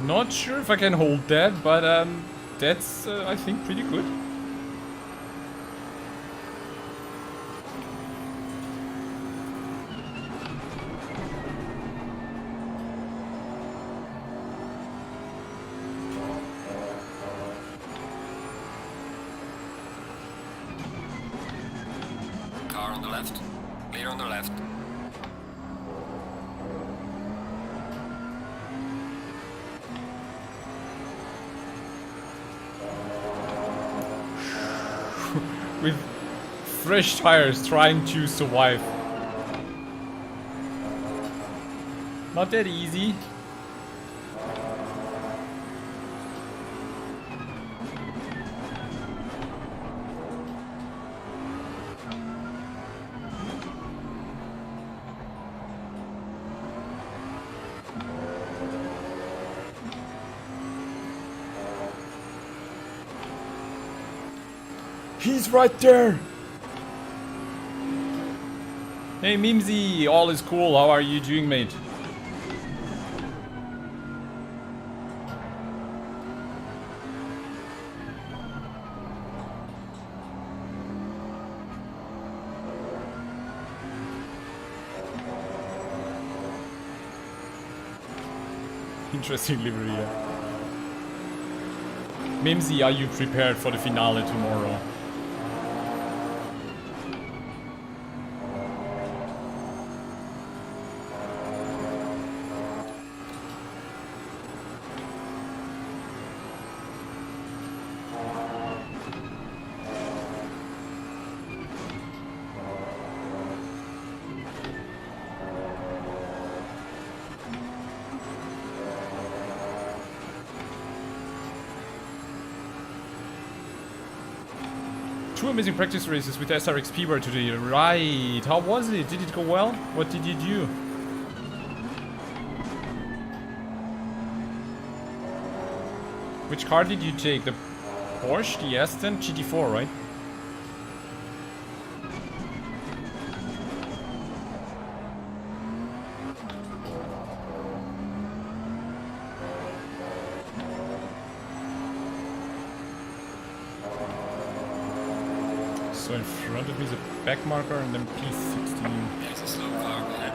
Not sure if I can hold that, but that's, I think, pretty good. Car on the left. Clear on the left. With fresh tires trying to survive. Not that easy. He's right there! Hey Mimsy, all is cool. How are you doing, mate? Interesting livery, yeah. Mimsy, are you prepared for the finale tomorrow? Two amazing practice races with SRXP were today. Right. How was it? Did it go well? What did you do? Which car did you take? The Porsche, the Aston, GT4, right? So in front of me is a back marker and then P16. There's a slow car ahead.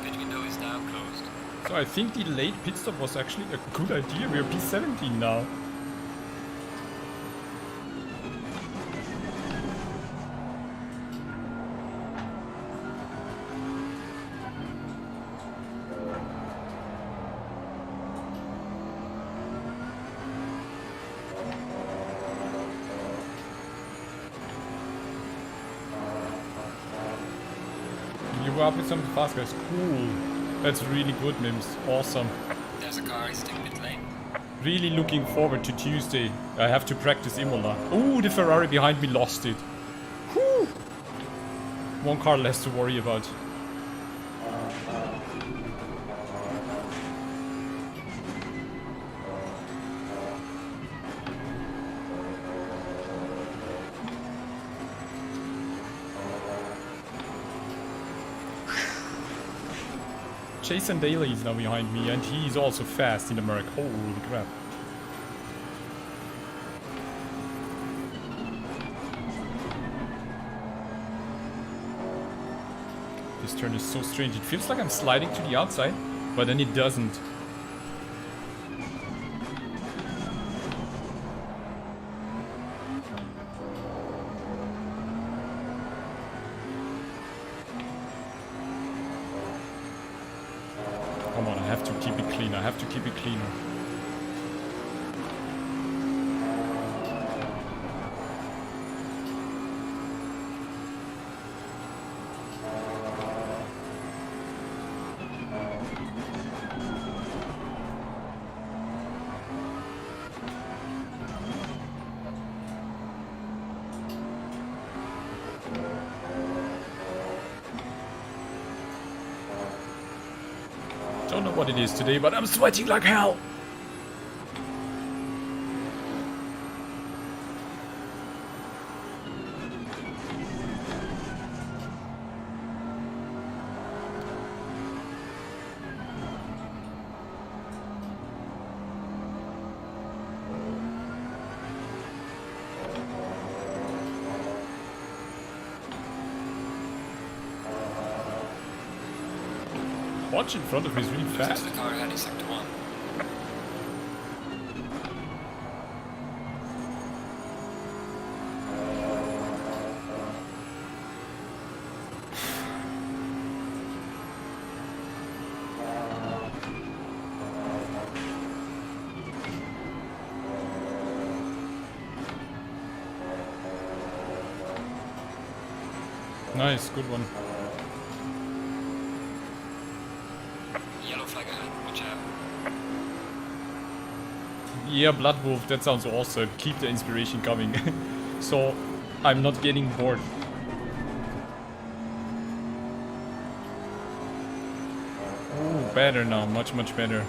Pit window is now closed. So I think the late pit stop was actually a good idea. We're P17 now. You were up with some fast guys. Cool. That's really good, Mims. Awesome. There's a car exiting pit lane. Really looking forward to Tuesday. I have to practice Imola. Ooh, the Ferrari behind me lost it. Whew. One car less to worry about. Jason Daly is now behind me, and he's also fast in America. Holy crap. This turn is so strange. It feels like I'm sliding to the outside, but then it doesn't. Come on, I have to keep it clean. I have to keep it cleaner. Don't know what it is today, but I'm sweating like hell. Watch in front of me is really fast. The car ahead is sector 1. Nice, good one. Yeah, Blood Wolf, that sounds awesome. Keep the inspiration coming. So, I'm not getting bored. Ooh, better now. Much, much better.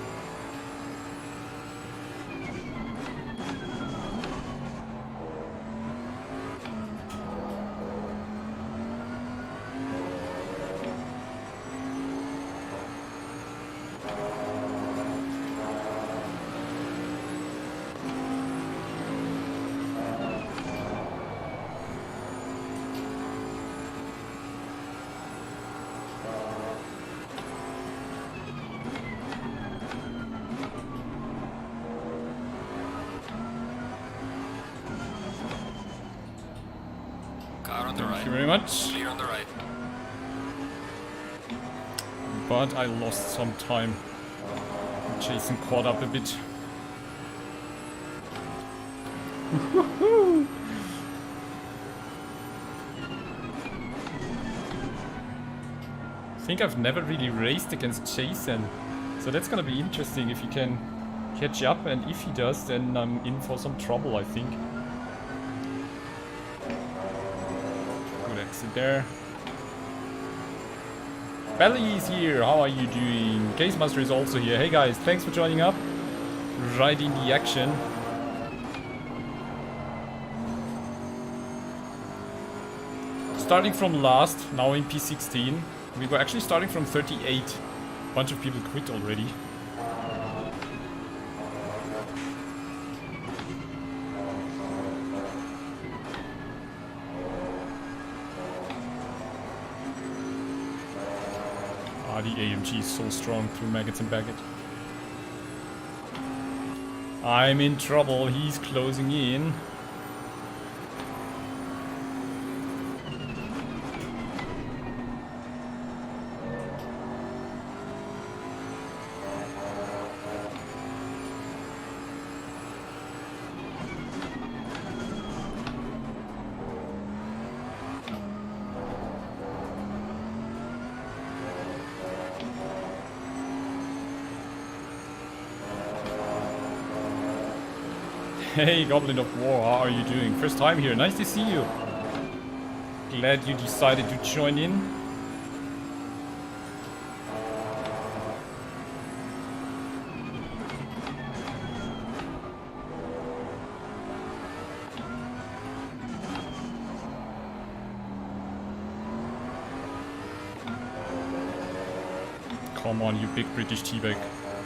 Car on the Thank right. you very much. Clear on the right. But I lost some time. Jason caught up a bit. I think I've never really raced against Jason. So that's gonna be interesting if he can catch up, and if he does, then I'm in for some trouble, I think. Good exit there. Belly is here, how are you doing? Case Master is also here. Hey guys, thanks for joining up. Right in the action. Starting from last, now in P16. We were actually starting from 38. A bunch of people quit already. Ah, the AMG is so strong through Maggots and Baggett. I'm in trouble, he's closing in. Hey, Goblin of War, how are you doing? First time here, nice to see you. Glad you decided to join in. Come on, you big British teabag.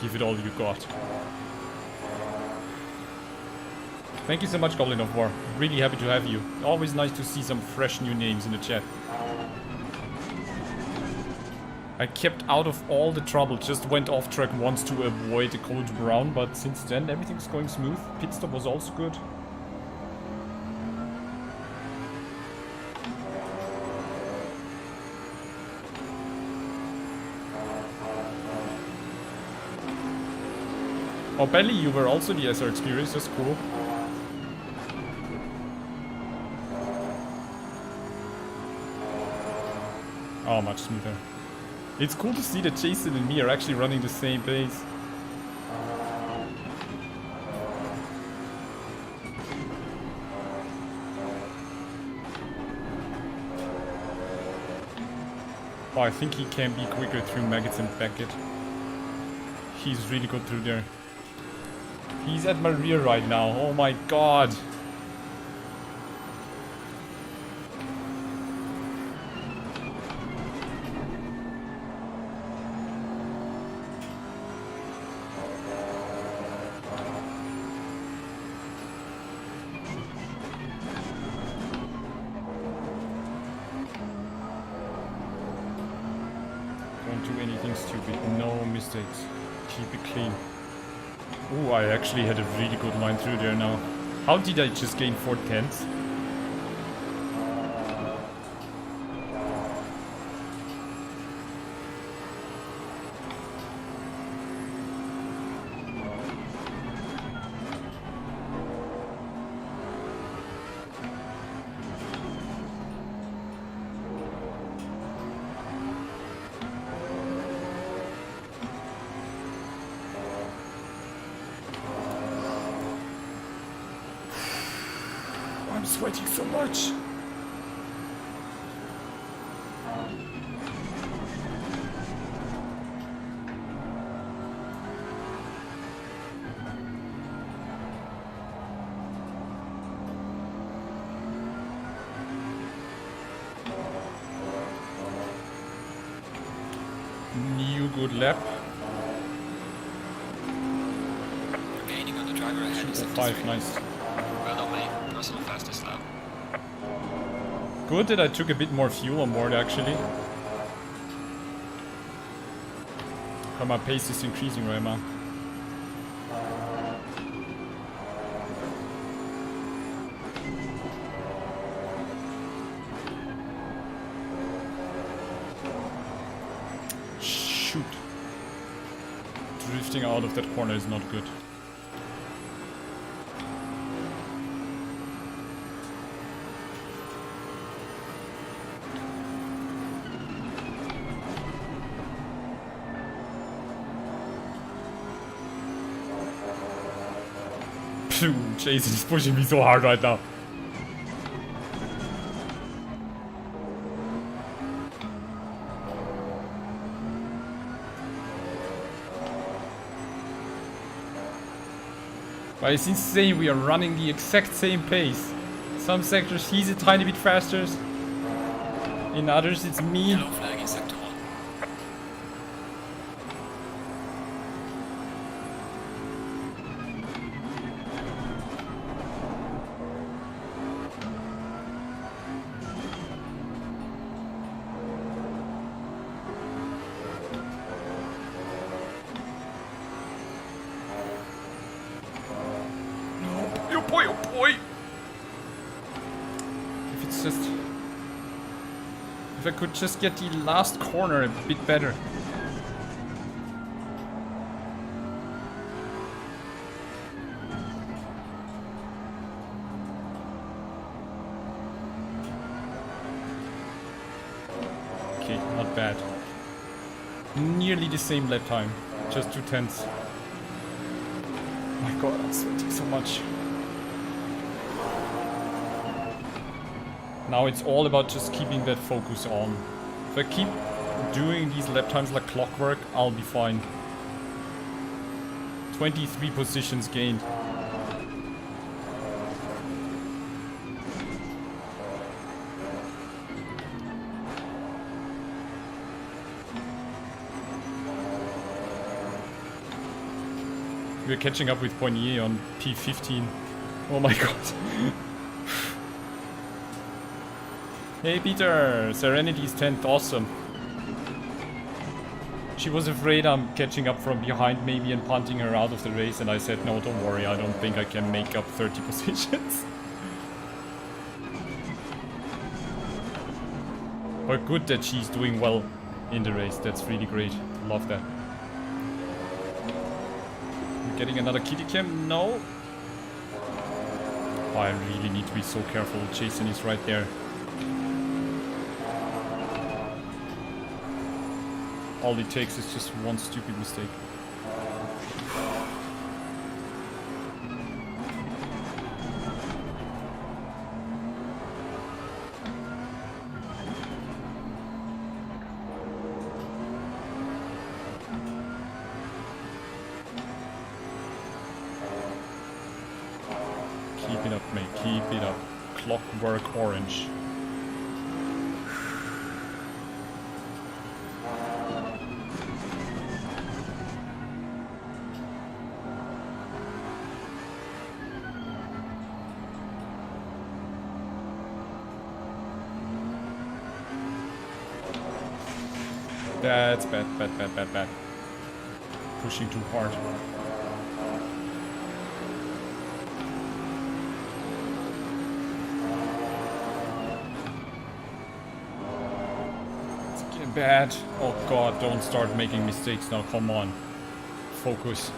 Give it all you got. Thank you so much, Goblin of War. Really happy to have you. Always nice to see some fresh new names in the chat. I kept out of all the trouble, just went off track once to avoid a cold brown, but since then everything's going smooth. Pit stop was also good. Oh, Belly, you were also the SR experience, that's cool. Oh, much smoother. It's cool to see that Jason and me are actually running the same pace. Oh, I think he can be quicker through Maggots and Beckett. He's really good through there. He's at my rear right now. Oh my god. Don't do anything stupid. No mistakes. Keep it clean. Ooh, I actually had a really good line through there now. How did I just gain 4/10? sweating so much. New good lap. Gaining on the driver ahead is 5, nice. well done, mate. Personal fastest lap. Good that I took a bit more fuel on board actually. But my pace is increasing right now. Shoot. Drifting out of that corner is not good. Phew, Jason is pushing me so hard right now. But it's insane, we are running the exact same pace. Some sectors he's a tiny bit faster. In others it's me. Yellow flag in sector 1. Oh boy! If it's just... If I could just get the last corner a bit better. Okay, not bad. Nearly the same lap time. Just 2/10. My god, I'm sweating so much. Now it's all about just keeping that focus on. If I keep doing these lap times like clockwork, I'll be fine. 23 positions gained. We're catching up with Poignier on P15. Oh my god. Hey Peter, Serenity's 10th, awesome. She was afraid I'm catching up from behind maybe and punting her out of the race, and I said no, don't worry, I don't think I can make up 30 positions. But good that she's doing well in the race, that's really great, love that. We're getting another kitty cam? No. Oh, I really need to be so careful, Jason is right there. All it takes is just one stupid mistake. Keep it up, mate. Keep it up. Clockwork orange. That's bad. Pushing too hard. It's getting bad. Oh god, don't start making mistakes now, come on. Focus.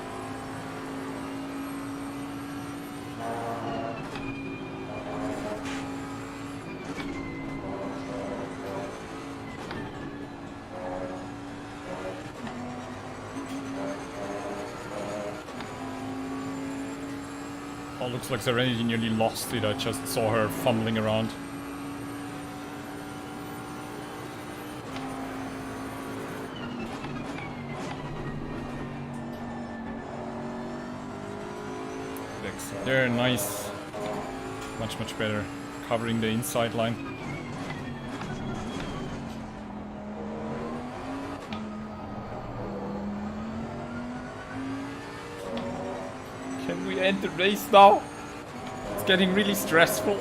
looks like Serenity nearly lost it. I just saw her fumbling around. There, nice. Much better. Covering the inside line. Can we end the race now? It's getting really stressful.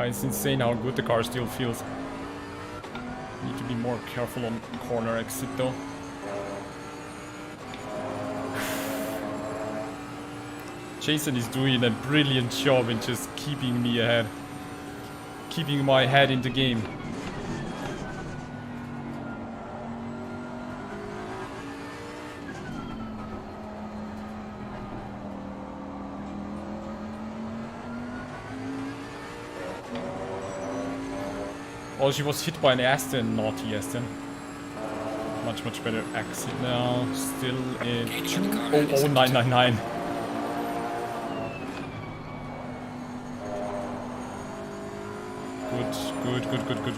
It's insane how good the car still feels. Need to be more careful on corner exit though. Jason is doing a brilliant job in just keeping me ahead. Keeping my head in the game. Oh, she was hit by an Aston, naughty Aston. Much better exit now. Still in 200,999.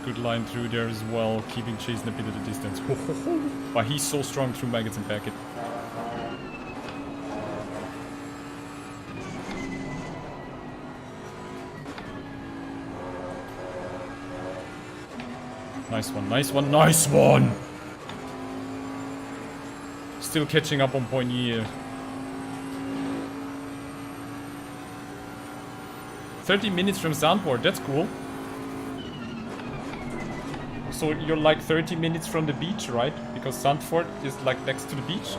Good line through there as well. Keeping Jason a bit at a distance. But he's so strong through maggots and packet. Nice one! Still catching up on point here. 30 minutes from Zandvoort, that's cool. So you're like 30 minutes from the beach, right? Because Zandvoort is like next to the beach.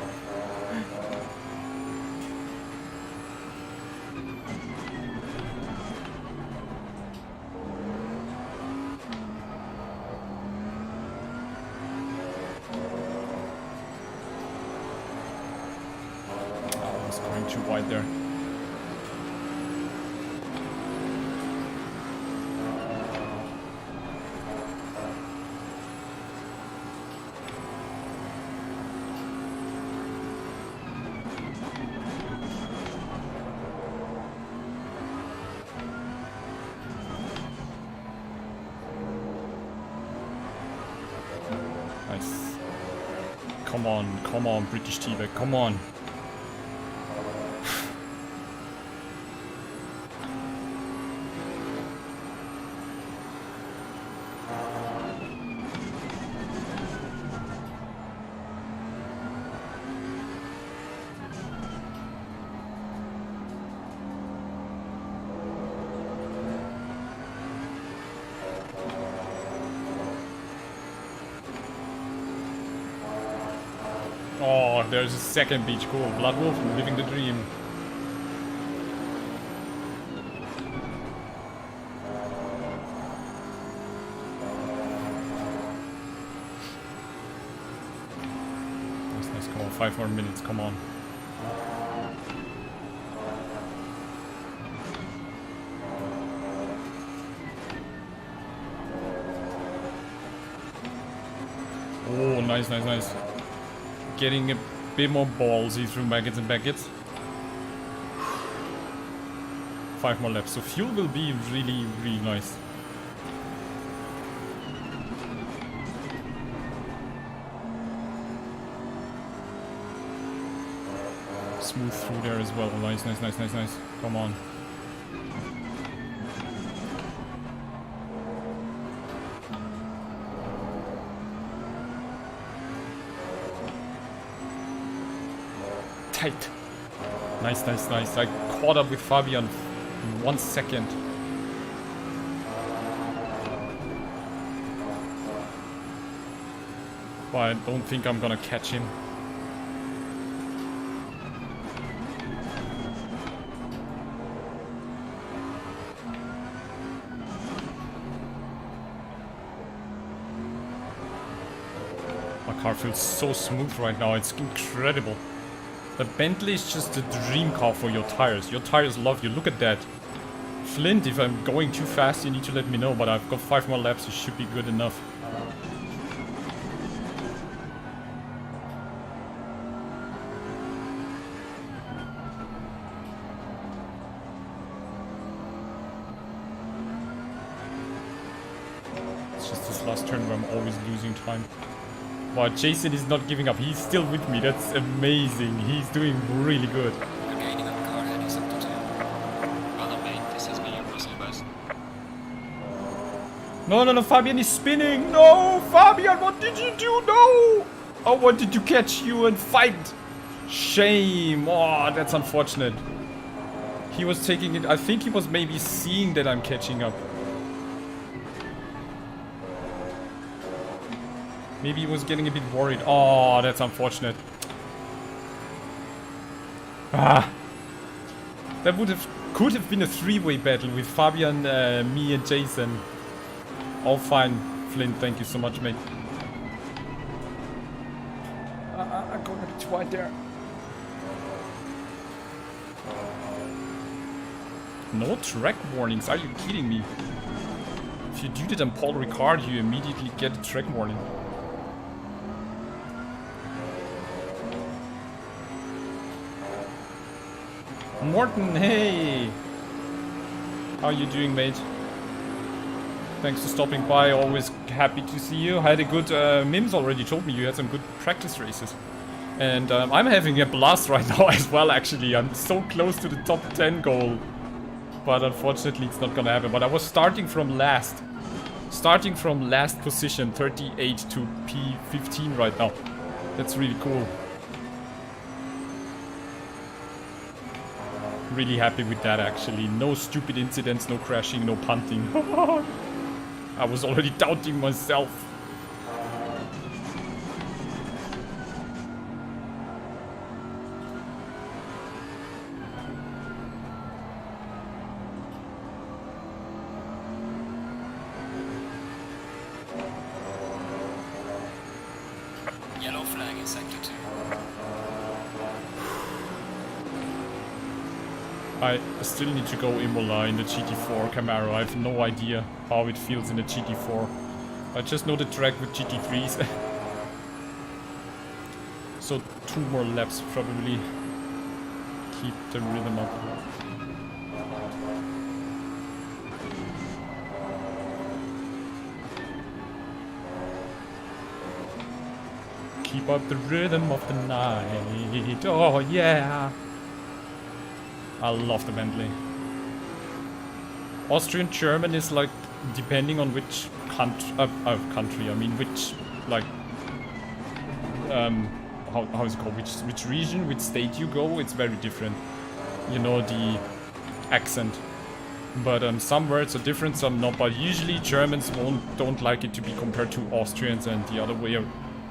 Too wide there. Nice. Come on, British T-Bag, come on. Oh, there's a second beach. Cool. Blood Wolf, living the dream. Nice. Come on, 5 more minutes. Come on. Oh, nice. Getting a bit more ballsy through maggots and packets. 5 more laps, so fuel will be really nice. Smooth through there as well. Nice. Come on. Tight. Nice. I caught up with Fabian in 1 second. But I don't think I'm gonna catch him. car feels so smooth right now. It's incredible. The Bentley is just a dream car for your tires. Your tires love you. Look at that. Flint, if I'm going too fast, you need to let me know. But I've got 5 more laps. It should be good enough. It's just this last turn where I'm always losing time. But Jason is not giving up. He's still with me. That's amazing. He's doing really good. You're gaining on the car ahead, Assetto too. Well done, mate. This has been your personal best. No, no, no. Fabian is spinning. No, Fabian, what did you do? No. I wanted to catch you and fight. Shame. Oh, that's unfortunate. He was taking it. I think he was maybe seeing that I'm catching up. Maybe he was getting a bit worried. Oh, that's unfortunate. Ah. That could have been a 3-way battle with Fabian, me and Jason. All fine, Flint. Thank you so much, mate. I'm going a bit wide there. No track warnings. Are you kidding me? If you do that on Paul Ricard, you immediately get a track warning. Morton, hey! How you doing, mate? Thanks for stopping by, always happy to see you. Had a good, Mims already told me you had some good practice races. And I'm having a blast right now as well, actually. I'm so close to the top 10 goal. But unfortunately it's not gonna happen. But I was starting from last. Starting from last position, 38 to P15 right now. That's really cool. Really happy with that, actually. No stupid incidents, no crashing, no punting. I was already doubting myself. Yellow flag in sector 2. I still need to go Imola in the GT4 Camaro. I have no idea how it feels in the GT4. I just know the track with GT3s. So 2 more laps probably. Keep the rhythm up. Keep up the rhythm of the night. Oh yeah. I love the Bentley. Austrian German is like, depending on which country, I mean which, like, how is it called, which region, which state you go, it's very different. You know, the accent. But some words are different, some not, but usually Germans don't like it to be compared to Austrians and the other way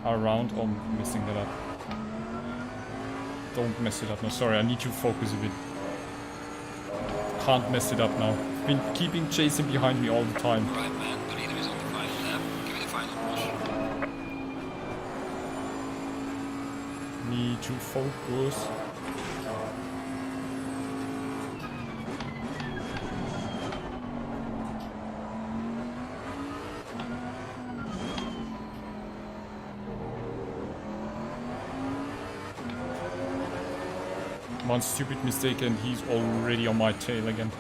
around. Oh, I'm messing that up. Don't mess it up now, sorry, I need to focus a bit. Can't mess it up now. Been keeping Jason behind me all the time. Right, man. The leader is on the final lap. Give it a final push. Need to focus. One stupid mistake and he's already on my tail again.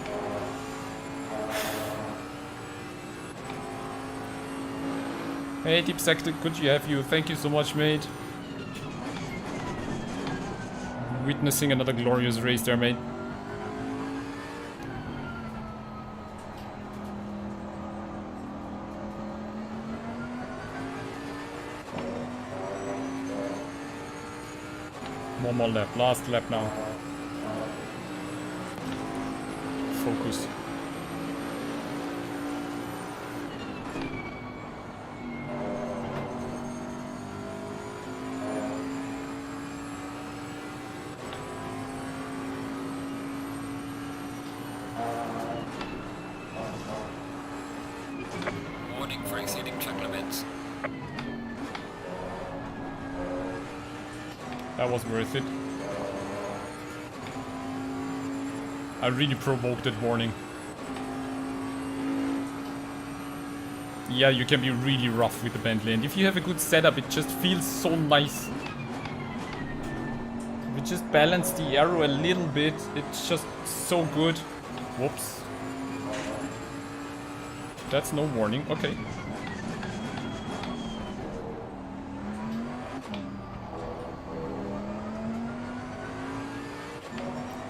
Hey Deep Sector, good to have you. Thank you so much, mate. Witnessing another glorious race there, mate. One more lap, last lap now. Focus. Warning for exceeding track limits. That was worth it. I really provoked that warning. Yeah, you can be really rough with the Bentley, and if you have a good setup, it just feels so nice. If you just balance the aero a little bit, it's just so good. Whoops. That's no warning, okay.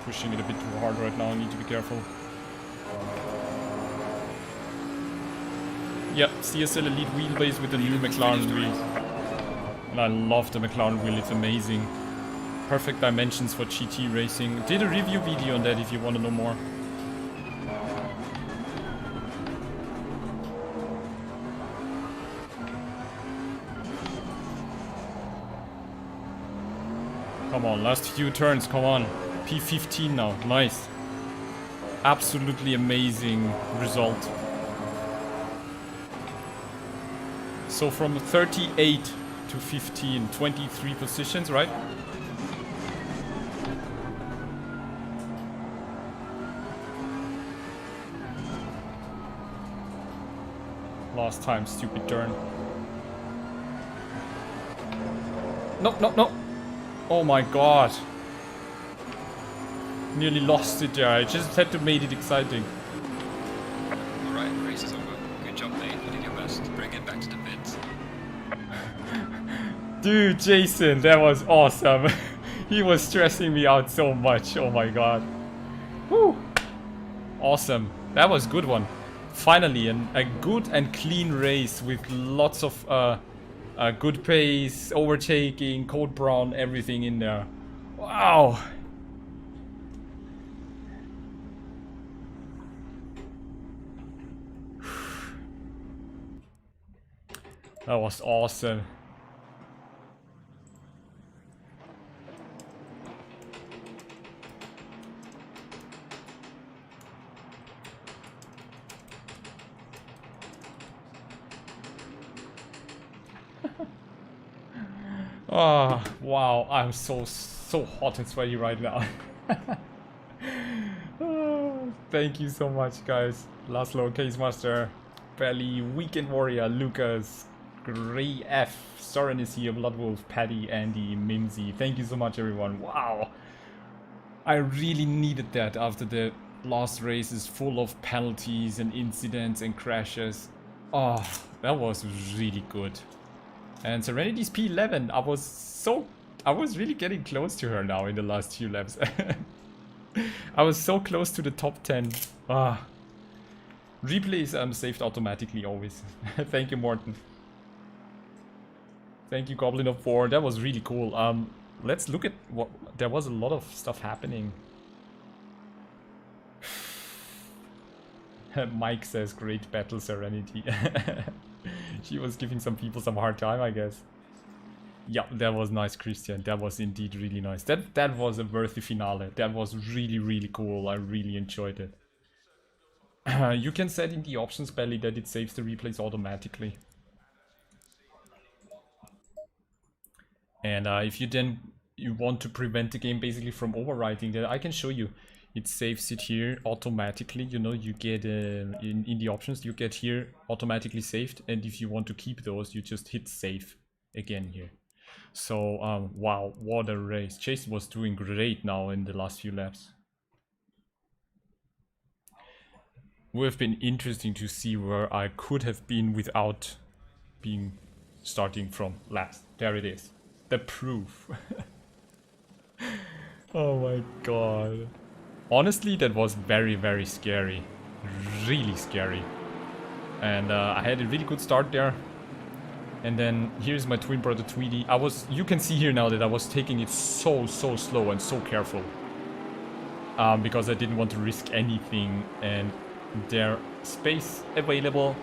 Pushing it a bit too hard right now, I need to be careful. Yep, CSL Elite wheelbase with the new McLaren wheels. And I love the McLaren wheel, it's amazing. Perfect dimensions for GT racing. Did a review video on that if you want to know more. Come on, last few turns, come on. P15 now, nice. Absolutely amazing result. So from 38 to 15, 23 positions, right? Last time, stupid turn. No, no, no. Oh my god. Nearly lost it there. I just had to make it exciting. Alright, race is over. Good job, mate. You did your best. Bring it back to the pits. Dude, Jason, that was awesome. He was stressing me out so much. Oh my god. Whew. Awesome. That was a good one. Finally, a good and clean race with lots of good pace, overtaking, code brown, everything in there. Wow. That was awesome. Oh, wow, I'm so hot and sweaty right now. Oh, thank you so much, guys. Laszlo, Case Master, Belly, Weekend Warrior, Lucas, Gray F, Soren is here, Bloodwolf, Paddy, Andy, Mimsy. Thank you so much, everyone. Wow. I really needed that after the last races full of penalties and incidents and crashes. Oh, that was really good. And Serenity's P11, I was really getting close to her now in the last few laps. I was so close to the top 10. Ah. Replays saved automatically always. Thank you, Morten. Thank you, Goblin of War. That was really cool. Let's look at what... There was a lot of stuff happening. Mike says, great battle, Serenity. She was giving some people some hard time, I guess. Yeah, that was nice, Christian. That was indeed really nice. That was a worthy finale. That was really, really cool. I really enjoyed it. You can set in the options, Belly, that it saves the replays automatically. And if you want to prevent the game basically from overwriting, that I can show you. It saves it here automatically. You know, you get in the options, you get here automatically saved. And if you want to keep those, you just hit save again here. So, wow, what a race. Jason was doing great now in the last few laps. Would have been interesting to see where I could have been without being starting from last. There it is. The proof. Oh my god. Honestly, that was very, very scary. Really scary. And I had a really good start there. And then here's my twin brother Tweety. You can see here now that I was taking it so slow and so careful. Because I didn't want to risk anything. And there's space available.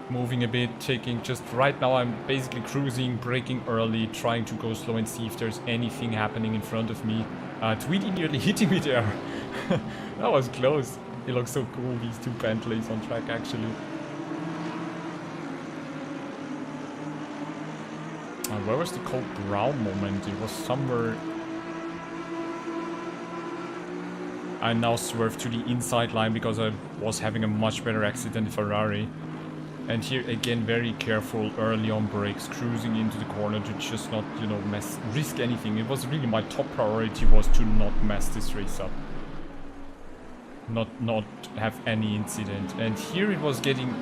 Moving a bit, taking just right now I'm basically cruising, braking early, trying to go slow and see if there's anything happening in front of me. Tweety nearly hitting me there. That was close. It looks so cool, these two Bentleys on track actually. Where was the Cole Brown moment? It was somewhere... I now swerved to the inside line because I was having a much better exit than the Ferrari. And here again, very careful early on brakes, cruising into the corner to just not, you know, risk anything. It was really my top priority was to not mess this race up. Not have any incident. And here it was getting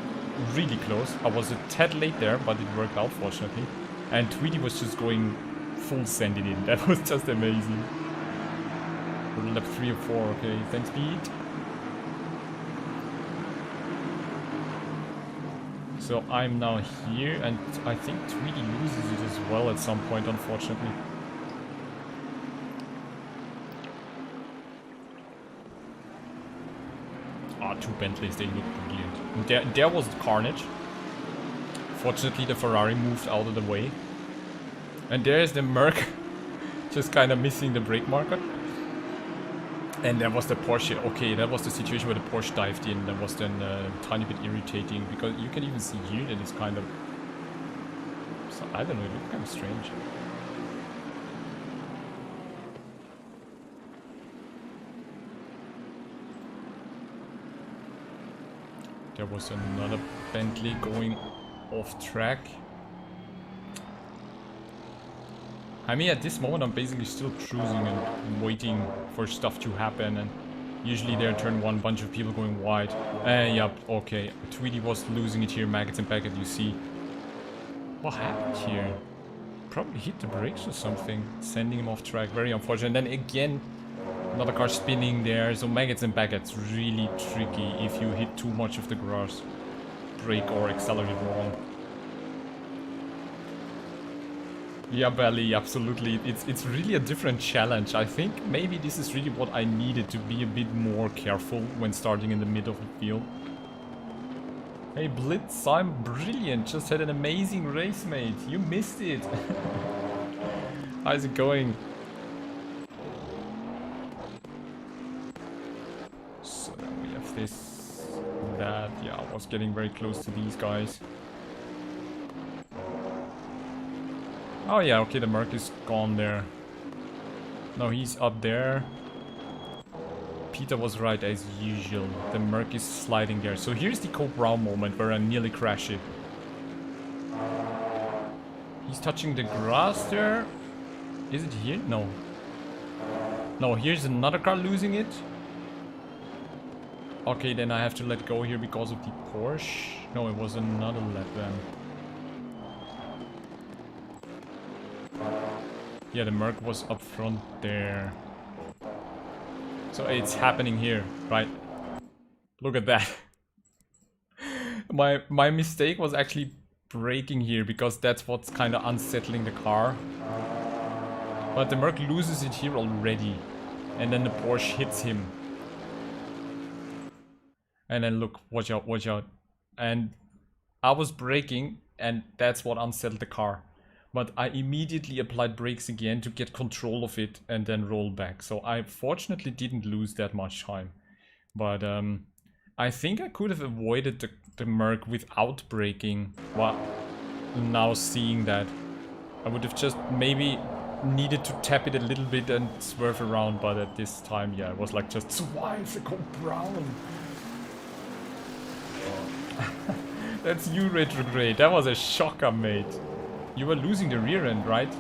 really close. I was a tad late there, but it worked out fortunately. And Tweedy was just going full send it in. That was just amazing. Lap 3 or 4, okay, thanks Pete. So I'm now here, and I think Tweedy loses it as well at some point, unfortunately. Ah, 2 Bentleys, they look brilliant. There was the carnage. Fortunately, the Ferrari moved out of the way. And there's the Merc, just kind of missing the brake marker. And there was the Porsche. Okay, that was the situation where the Porsche dived in. That was then a tiny bit irritating because you can even see here that it's kind of... So, I don't know, it looked kind of strange. There was another Bentley going off track. I mean, at this moment I'm basically still cruising and waiting for stuff to happen, and usually there turn 1, bunch of people going wide. Yep, okay. Tweedy was losing it here, Maggots and Baggett, you see. What happened here? Probably hit the brakes or something, sending him off track, very unfortunate. And then again, another car spinning there, so Maggots and Baggett's really tricky if you hit too much of the grass. Brake or accelerate wrong. Yeah, Belly, absolutely. It's really a different challenge. I think maybe this is really what I needed, to be a bit more careful when starting in the middle of the field. Hey Blitz, I'm brilliant. Just had an amazing race, mate. You missed it. How's it going? So then we have this, that. Yeah, I was getting very close to these guys. Oh yeah, okay, the Merc is gone there. No, he's up there. Peter was right as usual. The Merc is sliding there. So here's the Cole Brown moment where I nearly crash it. He's touching the grass there. Is it here? No. No, here's another car losing it. Okay, then I have to let go here because of the Porsche. No, it was another lap then. Yeah, the Merc was up front there. So it's happening here, right? Look at that. My mistake was actually braking here because that's what's kind of unsettling the car. But the Merc loses it here already. And then the Porsche hits him. And then look, watch out, watch out. And I was braking and that's what unsettled the car. But I immediately applied brakes again to get control of it and then roll back. So I fortunately didn't lose that much time. But I think I could have avoided the Merc without braking. Well, now seeing that, I would have just maybe needed to tap it a little bit and swerve around. But at this time, yeah, it was like just swipe the Cole Brown. That's you, Retrograde. That was a shocker, mate. You were losing the rear end, right?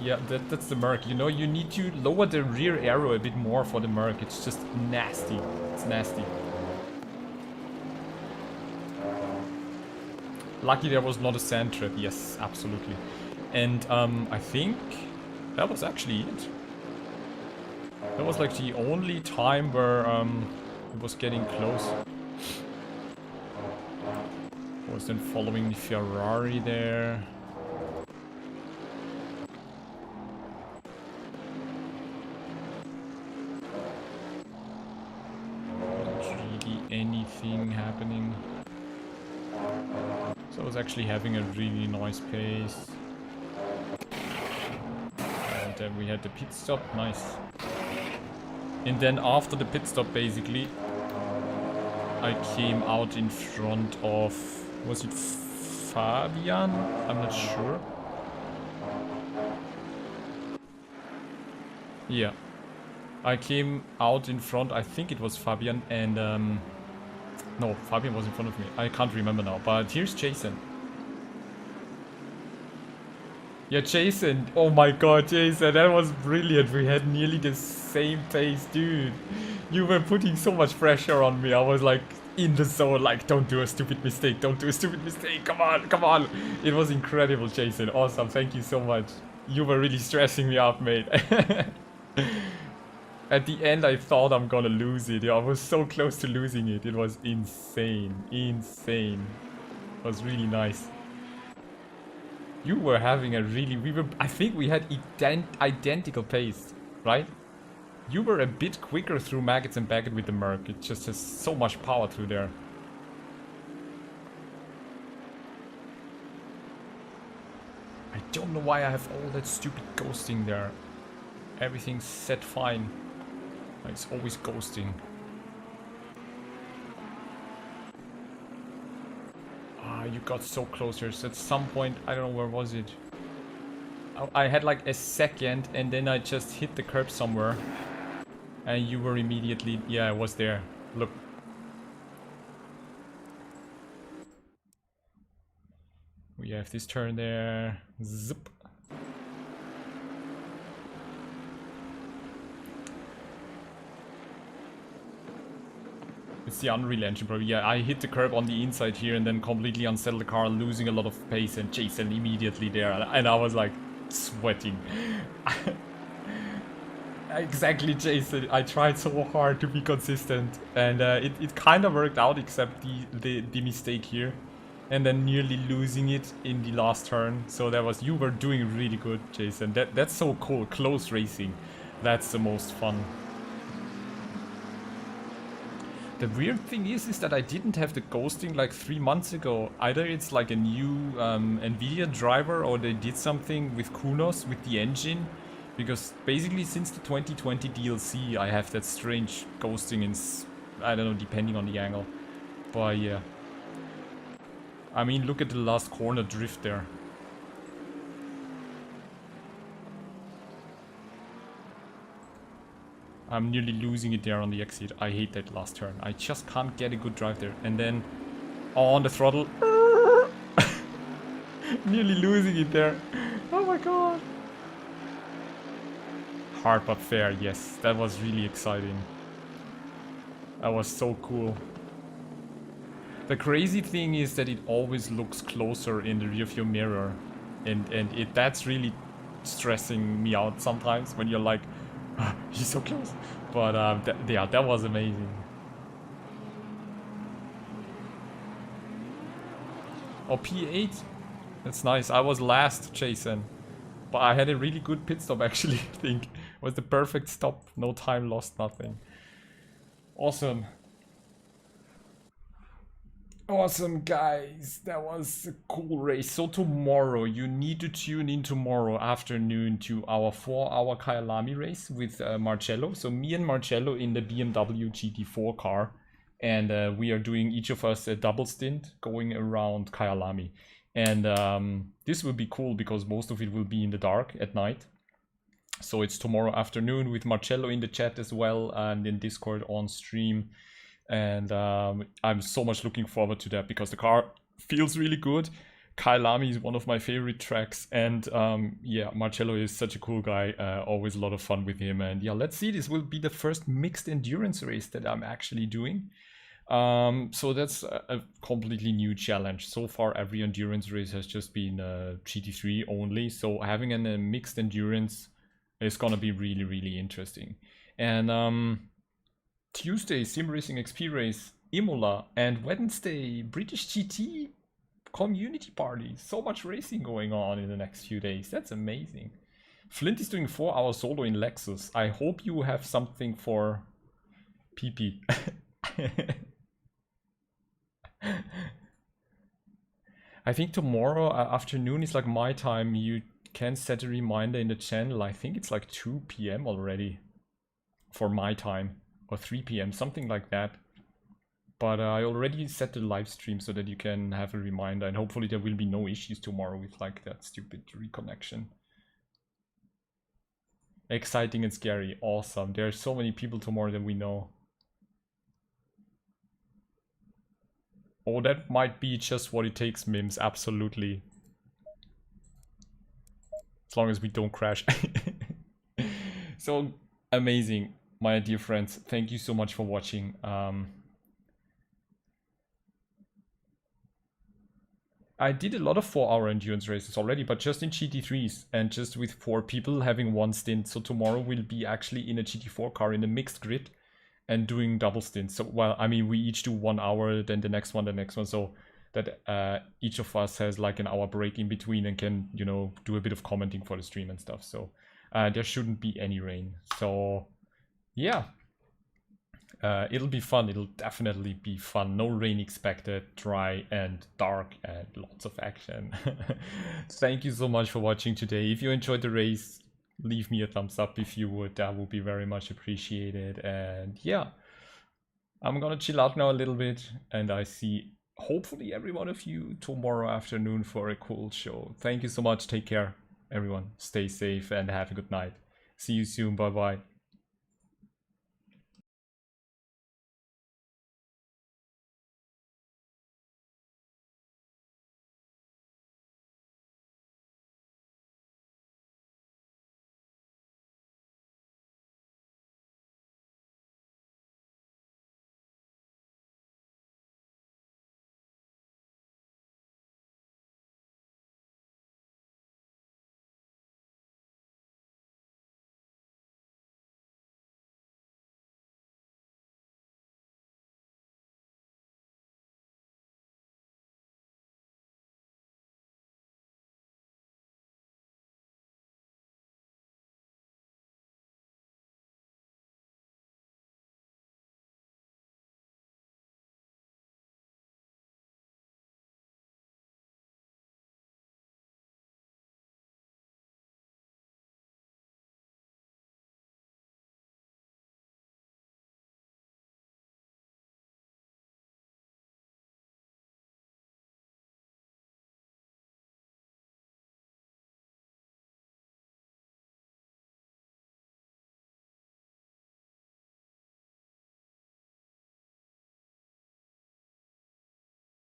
Yeah, that's the Merc. You know, you need to lower the rear arrow a bit more for the Merc. It's just nasty. It's nasty. Lucky there was not a sand trap. Yes, absolutely. And I think that was actually it. That was like the only time where it was getting close. I was then following the Ferrari there. Anything happening. So I was actually having a really nice pace. And then we had the pit stop, nice. And then after the pit stop basically, I came out in front of, was it Fabian? I'm not sure. Yeah. I came out in front, I think it was Fabian, and no, Fabian was in front of me. I can't remember now, but here's Jason. Yeah, Jason. Oh my god, Jason, that was brilliant. We had nearly the same pace, dude. You were putting so much pressure on me. I was like in the zone, like, don't do a stupid mistake, don't do a stupid mistake. Come on, come on. It was incredible, Jason. Awesome. Thank you so much. You were really stressing me out, mate. At the end, I thought I'm gonna lose it. I was so close to losing it. It was insane. Insane. It was really nice. You were having a really... I think we had identical pace, right? You were a bit quicker through Maggots and Baggett with the Merc. It just has so much power through there. I don't know why I have all that stupid ghosting there. Everything's set fine. It's always ghosting. Ah, you got so close here. So at some point, I don't know, where was it? I had like a second and then I just hit the curb somewhere. And you were immediately... Yeah, I was there. Look. We have this turn there. Zip. It's the Unreal Engine, probably. Yeah, I hit the curb on the inside here and then completely unsettled the car, losing a lot of pace, and Jason immediately there. And I was like sweating. Exactly, Jason. I tried so hard to be consistent, and it kind of worked out, except the mistake here, and then nearly losing it in the last turn. So that was... You were doing really good, Jason. That's so cool. Close racing. That's the most fun. The weird thing is that I didn't have the ghosting like 3 months ago. Either it's like a new Nvidia driver, or they did something with Kunos with the engine. Because basically since the 2020 DLC I have that strange ghosting in... I don't know, depending on the angle. But yeah. I mean, look at the last corner drift there. I'm nearly losing it there on the exit. I hate that last turn. I just can't get a good drive there. And then on the throttle. Nearly losing it there. Oh my god. Hard but fair, yes. That was really exciting. That was so cool. The crazy thing is that it always looks closer in the rearview mirror. And that's really stressing me out sometimes when you're like, oh, he's so close. But yeah, that was amazing. Oh, P8? That's nice. I was last, Jason. But I had a really good pit stop actually, I think. It was the perfect stop. No time lost, nothing. Awesome. Awesome, guys. That was a cool race. So tomorrow, you need to tune in tomorrow afternoon to our 4-hour Kyalami race with Marcello. So me and Marcello in the BMW GT4 car. And we are doing, each of us, a double stint going around Kyalami. And this will be cool because most of it will be in the dark at night. So it's tomorrow afternoon with Marcello in the chat as well, and in Discord on stream. And I'm so much looking forward to that because the car feels really good. Kyalami is one of my favorite tracks, and yeah, Marcello is such a cool guy. Always a lot of fun with him. And yeah, let's see, this will be the first mixed endurance race that I'm actually doing. So that's a completely new challenge. So far every endurance race has just been GT3 only, so having a mixed endurance is gonna be really, really interesting. And Tuesday, Simracing XP race, Imola, and Wednesday, British GT community party. So much racing going on in the next few days. That's amazing. Flint is doing 4-hour solo in Lexus. I hope you have something for PP. I think tomorrow afternoon is like my time. You can set a reminder in the channel. I think it's like 2 PM already for my time. Or 3 PM, something like that. But I already set the live stream so that you can have a reminder, and hopefully there will be no issues tomorrow with like that stupid reconnection. Exciting and scary. Awesome. There are so many people tomorrow than we know. Oh, that might be just what it takes, Mims. Absolutely. As long as we don't crash. So amazing, my dear friends. Thank you so much for watching. I did a lot of 4-hour endurance races already, but just in GT3s and just with 4 people having one stint. So tomorrow we'll be actually in a GT4 car in a mixed grid and doing double stints. So, well, I mean, we each do 1 hour, then the next one, so that each of us has like an hour break in between and can, you know, do a bit of commenting for the stream and stuff. So there shouldn't be any rain. So yeah, it'll be fun. It'll definitely be fun. No rain expected, dry and dark and lots of action. Thank you so much for watching today. If you enjoyed the race, leave me a thumbs up if you would. That would be very much appreciated. And yeah, I'm gonna chill out now a little bit, and I see hopefully every one of you tomorrow afternoon for a cool show. Thank you so much. Take care, everyone. Stay safe and have a good night. See you soon. Bye bye.